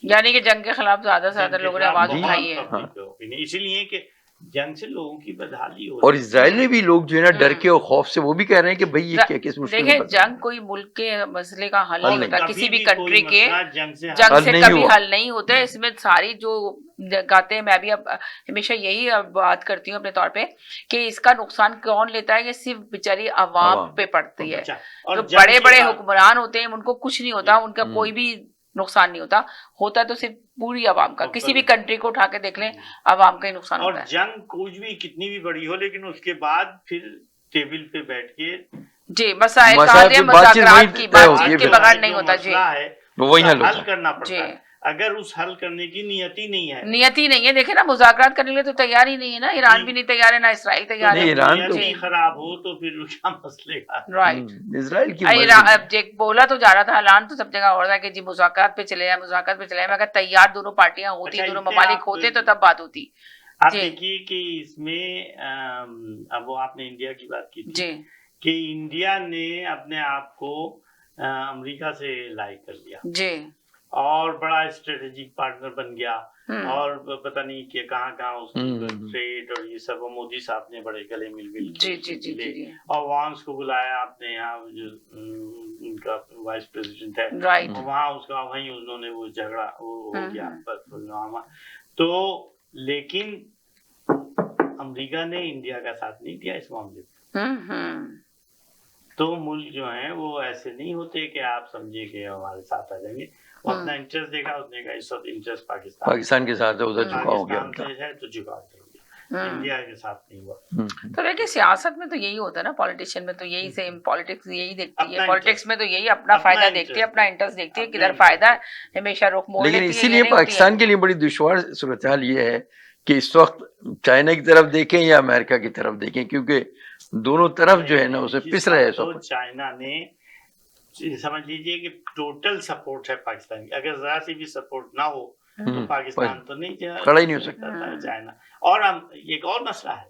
यानी कि जंग के खिलाफ ज्यादा से ज्यादा लोगों ने आवाज जी, उठाई है। हाँ। इसीलिए कि जंग से लोगों की बदहाली हो और रही है। इसराइल में भी लोग जो है ना डर के और खौफ से वो भी कह रहे हैं कि भाई ये क्या किस मुश्किल देखिए में पड़ जंग कोई मुल्क के मसले का हल हल नहीं नहीं। होता, कभी किसी भी कोई कंट्री के मसला जंग से जंग हल से नहीं कभी हुआ। हल नहीं होते। इसमें सारी जो गाते हैं, मैं भी अब हमेशा यही बात करती हूँ अपने तौर पे कि इसका नुकसान कौन लेता है, ये सिर्फ बेचारी आवाम आवाम। पे पड़ती है। अच्छा, जो और जंग बड़े के बड़े बाद- हुक्मरान होते हैं उनको कुछ नहीं होता, उनका कोई भी नुकसान नहीं होता, होता तो सिर्फ पूरी आवाम का। किसी भी कंट्री को उठा के देख लें, आवाम का ही नुकसान और होता है। जंग कुछ भी कितनी भी बड़ी हो, लेकिन उसके बाद फिर टेबल पे बैठ के जी मसाइल मसाइल कहा जाए, पे बातचीत मुज़ाकरात वहीं की तय होती बातचीत है के फिर। बगैर जो नहीं होता। जी मसला है वो वही हल उसका होता है। करना पड़ता जी। है। अगर उस हल करने की नियति नहीं है, नियत ही नहीं है। देखे ना, मुज़ाकरात करने के लिए तो तैयार ही नहीं है ना, ईरान जी। भी नहीं तैयार है, ना इसराइल तैयार नहीं, है। ईरान नियत तो- ही खराब हो तो फिर क्या मसले का। राइट। इसराइल की अब बोला तो जा रहा था, ऐलान तो सब जगह हो रहा है कि जी मुज़ाकरात पे चले जाए, मुज़ाकरात पे चले जाए। अगर तैयार दोनों पार्टियां होती, अच्छा, दोनों इससे ममालिक आप- होते तो तब बात होती। आप जी। देखिए कि इसमें अब वो आपने इंडिया की बात की थी जी कि इंडिया ने अपने आप को अमेरिका से लाइक कर लिया जी और बड़ा स्ट्रेटेजिक पार्टनर बन गया, हम्म। और पता नहीं कि कहाँ उसकी हम्म। ट्रेड और ये सब मोदी साहब ने बड़े गले मिल के जी जी जी मिले। जी और वांस को बुलाया आपने यहाँ, जो उनका वाइस प्रेसिडेंट है, राइट। और वहाँ उसका वहीं उन्होंने वो झगड़ा वो हो गया हम्म। पुलवामा। तो लेकिन अमेरिका ने इंडिया का साथ नहीं दिया इस मामले में। हम्म। तो मुल्क जो हैं वो ऐसे नहीं होते कि आप समझिए कि हमारे साथ आ जाएंगे। वो अपना इंटरेस्ट देखा, उसने कहा इस वक्त इंटरेस्ट पाकिस्तान के साथ है, उधर झुकाव हो गया उनका। पाकिस्तान से है तो झुकाव हो गया, इंडिया के साथ नहीं हुआ। तो देखिए सियासत में तो यही होता है ना, पॉलिटिशियन में तो यही सेम, पॉलिटिक्स यही देखती है, अपना पॉलिटिक्स में तो यही अपना फायदा देखती है, अपना इंटरेस्ट देखती है, किधर फायदा है हमेशा रुख मोड़ लेकिन लेती है। इसीलिए ये नहीं होती है। पाकिस्तान के लिए बड़ी दुश्वार सूरत हाल ये है कि इस वक्त चाइना की तरफ देखें या अमेरिका की तरफ देखें, क्योंकि दोनों तरफ जो है ना उसे पिस रहे हैं तो सब। चाइना ने समझ लीजिए कि टोटल सपोर्ट है पाकिस्तान की। अगर जरा सी भी सपोर्ट ना हो तो पाकिस्तान तो नहीं खड़ा ही नहीं हो सकता। था चाइना। और हम एक और मसला है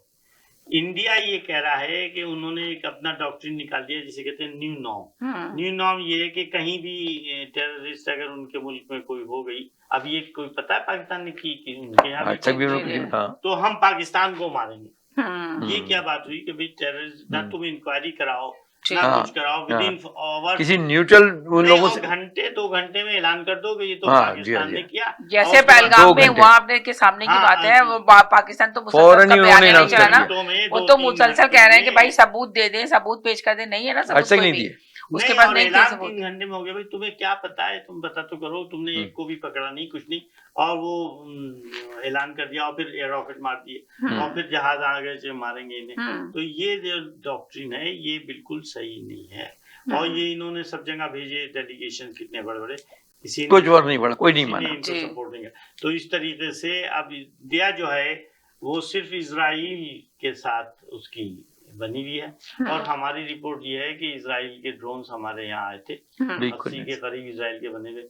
इंडिया ये कह रहा है कि उन्होंने एक अपना डॉक्ट्रिन निकाल दिया जिसे कहते हैं न्यू नॉर्म। न्यू नॉर्म ये है कि कहीं भी टेररिस्ट अगर उनके मुल्क में कोई हो गई, अब ये कोई पता है पाकिस्तान ने की कि उनके यहाँ आज तक भी हाँ। तो हम पाकिस्तान को मारेंगे। ये क्या बात हुई कि भाई टेररिस्ट ना तुम इंक्वायरी कराओ ना कुछ कराओ, विदिन आवर किसी न्यूट्रल उन लोगों से घंटे 2 घंटे में ऐलान कर दो कि ये तो हाँ, पाकिस्तान ने किया। जैसे पहलगाम में हुआ आपने के सामने की बात है, वो पाकिस्तान तो मुसलसल का बयान नहीं चला ना, वो तो मुसलसल कह रहे हैं कि भाई सबूत दे दें, सबूत पेश कर दें, नहीं है ना सबूत कोई भी, उसके बाद नहीं किया सबूत। 3 घंटे में हो गया भाई, तुम्हें क्या पता है, तुम पता तो करो, तुमने एक को भी पकड़ा नहीं, कुछ नहीं, और वो ऐलान कर दिया और फिर एयर रॉकेट मार दिए और फिर जहाज आ गए मारेंगे इन्हें। तो ये जो डॉक्ट्रिन है ये बिल्कुल सही नहीं है। और ये इन्होंने सब जगह भेजे डेलीगेशन कितने बड़े बड़े, किसी कुछ और नहीं बढ़ा, कोई नहीं माना, इनको सपोर्ट नहीं किया। तो इस तरीके से अब इंडिया जो है वो सिर्फ इजराइल के साथ उसकी बनी हुई है। और हमारी रिपोर्ट ये है कि इजराइल के ड्रोन्स हमारे यहाँ आए थे, 80 के करीब इजराइल के बने हुए,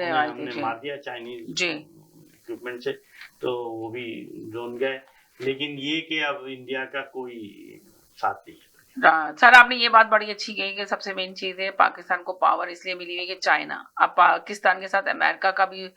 हमने मार दिया चाइनीज इक्विपमेंट से, तो वो भी ड्रोन गए। लेकिन ये कि अब इंडिया का कोई साथ नहीं है। सर आपने ये बात बड़ी अच्छी कही कि सबसे मेन चीज है पाकिस्तान को पावर इसलिए मिली हुई कि चाइना, अब पाकिस्तान के साथ अमेरिका का भी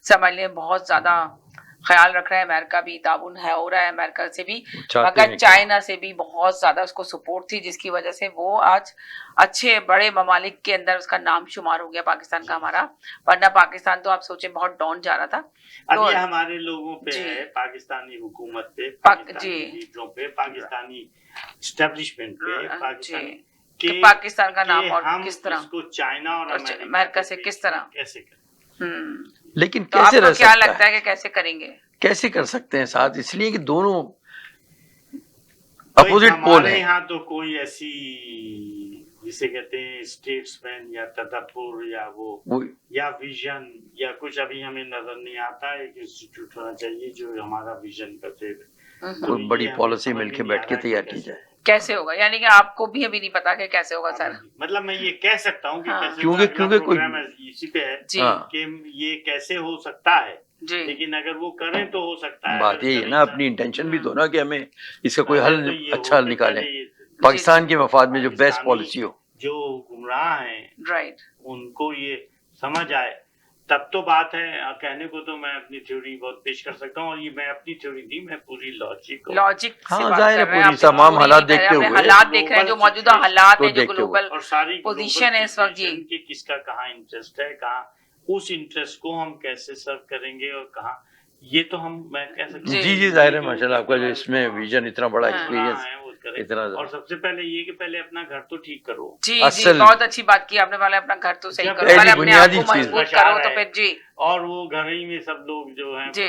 समझ लें बहुत ज्यादा ख्याल रख रहा है, अमेरिका भी ताउन है हो रहा है अमेरिका से भी, मगर चाइना से भी बहुत ज्यादा उसको सपोर्ट थी, जिसकी वजह से वो आज अच्छे बड़े ममालिक के अंदर उसका नाम शुमार हो गया पाकिस्तान का हमारा, वरना पाकिस्तान तो आप सोचे बहुत डाउन जा रहा था। तो ये हमारे लोगों पे है, पाकिस्तानी हुकूमत पे, पाकिस्तानी लीडरों पे, पाकिस्तानी एस्टेब्लिशमेंट पे, पाकिस्तान का नाम और किस तरह चाइना और अमेरिका से किस तरह कैसे करें। लेकिन तो कैसे आपको क्या लगता है कि कैसे करेंगे, कैसे कर सकते हैं साथ, इसलिए कि दोनों अपोजिट पोल है। यहाँ तो कोई ऐसी जिसे कहते हैं स्टेट्समैन या तदब्बुर या वो या विजन या कुछ अभी हमें नजर नहीं आता है। एक इंस्टीट्यूट होना चाहिए जो हमारा विजन करते कोई बड़ी पॉलिसी मिलके बैठ के तैयार की जाए। कैसे होगा, यानी कि आपको भी अभी नहीं पता कि कैसे होगा सर? मतलब मैं ये कह सकता हूँ कि कैसे, क्योंकि कोई इसी पे है कि ये कैसे हो सकता है, लेकिन अगर वो करें तो हो सकता है। बात यही है ना, अपनी इंटेंशन भी तो ना कि हमें इसका कोई हल अच्छा हल निकाले, पाकिस्तान के मफाद में जो बेस्ट पॉलिसी हो। जो गुमराह है राइट, उनको ये समझ आए तब तो बात है। कहने को तो मैं अपनी थ्योरी बहुत पेश कर सकता हूँ, और ये मैं अपनी थ्योरी नहीं, मैं पूरी लॉजिक जाहिर है पूरी तमाम हालात देखते हुए, हालात देख रहे हैं, जो मौजूदा हालात है, जो ग्लोबल और सारी पोजीशन है इस वक्त जी, कि किसका कहाँ इंटरेस्ट है, कहाँ उस इंटरेस्ट को हम कैसे सर्व करेंगे और कहाँ, ये तो हम मैं कह सकता हूँ। जी जाहिर है माशाल्लाह आपका जो इसमें विजन इतना बड़ा एक्सपीरियंस इतना, और सबसे पहले ये कि पहले अपना घर तो ठीक करो। जी बहुत अच्छी बात की आपने, पहले अपना घर तो सही करो, पहले अपने आप को मजबूत करो, तो फिर जी, और वो घर ही में सब लोग जो हैं जी,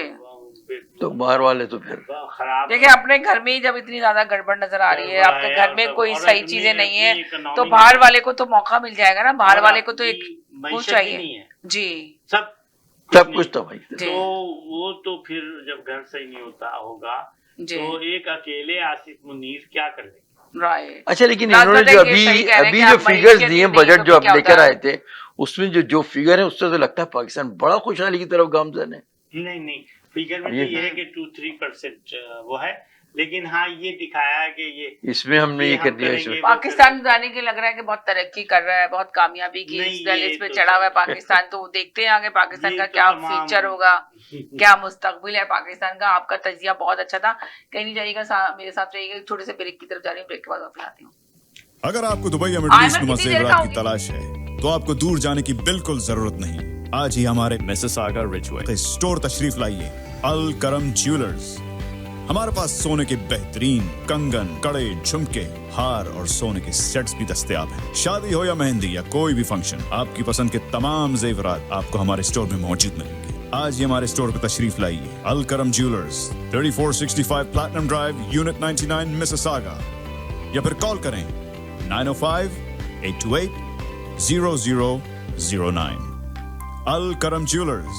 तो बाहर वाले तो फिर खराब। देखिए अपने घर में ही जब इतनी ज्यादा गड़बड़ नजर आ रही है, आपके घर में कोई सही चीजें नहीं है, तो बाहर वाले को तो मौका मिल जाएगा ना, बाहर वाले को तो एक वो चाहिए जी, सब कुछ तो भाई। तो वो तो फिर जब घर सही नहीं होता होगा तो एक अकेले आसिफ मुनीर क्या कर लेंगे। राइट, अच्छा, लेकिन इन्होंने जो अभी जो फिगर्स दिए, बजट जो अब लेकर आए थे, उसमें जो फिगर है उससे तो लगता है पाकिस्तान बड़ा खुशहाली की तरफ गामजन है। नहीं फिगर में तो ये है कि 2-3% वो है, लेकिन हाँ ये दिखाया है कि ये इसमें हमने ये कर दिया, इसमें पाकिस्तान जाने के लग रहा है कि बहुत तरक्की कर रहा है, बहुत कामयाबी की इस दहलीज पे चढ़ा हुआ है पाकिस्तान। तो देखते हैं आगे पाकिस्तान का क्या फ्यूचर होगा, क्या मुस्तकबिल है पाकिस्तान का। आपका तजिया बहुत अच्छा था, कहीं नहीं जाइएगा, मेरे साथ रहिएगा। छोटे से ब्रेक की तरफ जा रही हूँ, ब्रेक के बाद वापस आती हूँ। अगर आपको दुबई या मिडिल ईस्ट नुमा ज़ेवरात की तलाश है तो आपको दूर जाने की बिल्कुल जरूरत नहीं। आज ही हमारे मिसिसागा रिजवे स्टोर तशरीफ लाइए, अल करम ज्वेलर्स। हमारे पास सोने के बेहतरीन कंगन, कड़े, झुमके, हार और सोने के सेट्स भी दस्तयाब हैं। शादी हो या मेहंदी या कोई भी फंक्शन, आपकी पसंद के तमाम जेवरात आपको हमारे स्टोर में मौजूद मिलेंगे। आज ही हमारे स्टोर पर तशरीफ लाइए, अल करम jewellers, 3465 platinum drive, unit 99, Mississauga, या फिर कॉल करें 905-828-0009। अल करम ज्वेलर्स,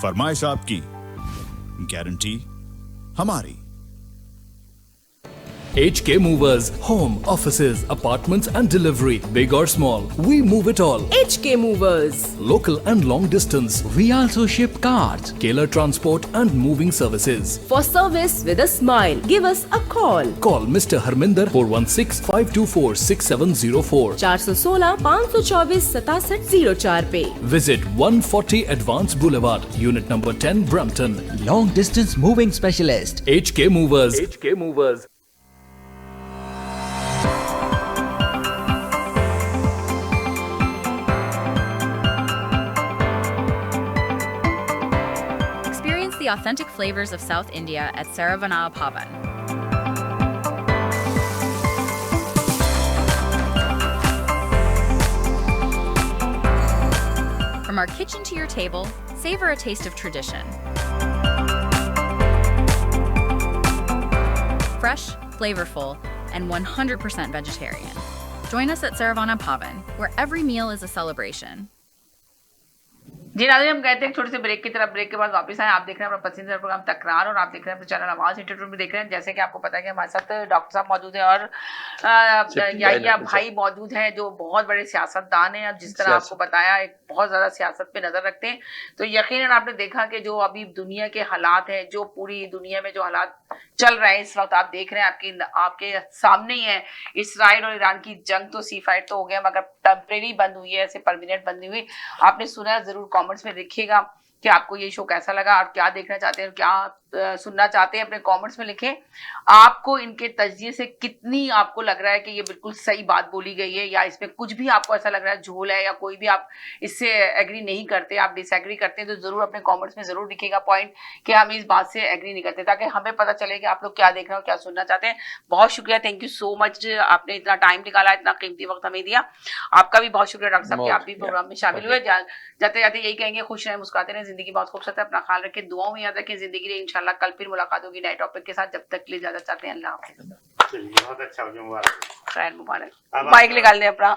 फरमाइश आपकी, गारंटी हमारी। HK Movers, home, offices, apartments and delivery, big or small, we move it all. HK Movers. Local and long distance, we also ship cars, Keller transport and moving services. For service with a smile, give us a call. Call Mr. Harminder 416-524-6704. 416-524-6704 पे. Visit 140 Advanced Boulevard, Unit number 10, Brampton. Long distance moving specialist. HK Movers. HK Movers. Experience the authentic flavors of South India at Saravana Bhavan. From our kitchen to your table, savor a taste of tradition. Fresh, flavorful, and 100% vegetarian. Join us at Saravana Bhavan, where every meal is a celebration. जी नाज़रीन, हम गए थे एक छोटे से ब्रेक की तरफ। ब्रेक के बाद वापस आए। आप देख रहे हैं अपना पसंदीदा प्रोग्राम तकरार और आप देख रहे हैं अपने चैनल आवाज इंटरव्यू में देख रहे हैं। जैसे कि आपको पता है कि हमारे साथ डॉक्टर साहब मौजूद है और याहिया भाई मौजूद हैं जो बहुत बड़े सियासतदान हैं। जिस तरह आपको बताया एक बहुत ज्यादा सियासत पे नजर रखते हैं। तो यकीनन आपने देखा कि जो अभी दुनिया के हालात हैं, जो पूरी दुनिया में जो हालात चल रहे हैं इस वक्त आप देख रहे हैं, आपके सामने ही है। इसराइल और ईरान की जंग तो सी फाइट तो हो गया मगर टेम्परेरी बंद हुई है, ऐसे परमानेंट बंद नहीं हुई। आपने सुना, जरूर कमेंट्स में लिखिएगा कि आपको ये शो कैसा लगा, आप क्या देखना चाहते हैं, क्या सुनना चाहते हैं, अपने कमेंट्स में लिखें। आपको इनके तजजिए से कितनी आपको लग रहा है कि ये बिल्कुल सही बात बोली गई है या इसमें कुछ भी आपको ऐसा लग रहा है झोल है या कोई भी आप इससे एग्री नहीं करते, आप डिसएग्री करते हैं, तो जरूर अपने कमेंट्स में जरूर लिखिएगा पॉइंट कि हम इस बात से एग्री नहीं करते, ताकि हमें पता चले कि आप लोग क्या देख रहे हो, क्या सुनना चाहते हैं। बहुत शुक्रिया, थैंक यू सो मच, आपने इतना टाइम निकाला, इतना कीमती वक्त हमें दिया। आपका भी बहुत शुक्रिया डॉक्टर साहब कि आप भी प्रोग्राम में शामिल हुए। जाते जाते यही कहेंगे, खुश रहें, मुस्कुराते रहें, जिंदगी बहुत खूबसूरत है, अपना ख्याल रखें, दुआओं में याद रखें। जिंदगी रही इंशाल्लाह कल फिर मुलाकात होगी नए टॉपिक के साथ। जब तक के लिए इजाजत चाहते हैं, अल्लाह हाफिज़। बहुत अच्छा हो गया, मुबारक, खैर मुबारक। माइक निकाल दें अपना।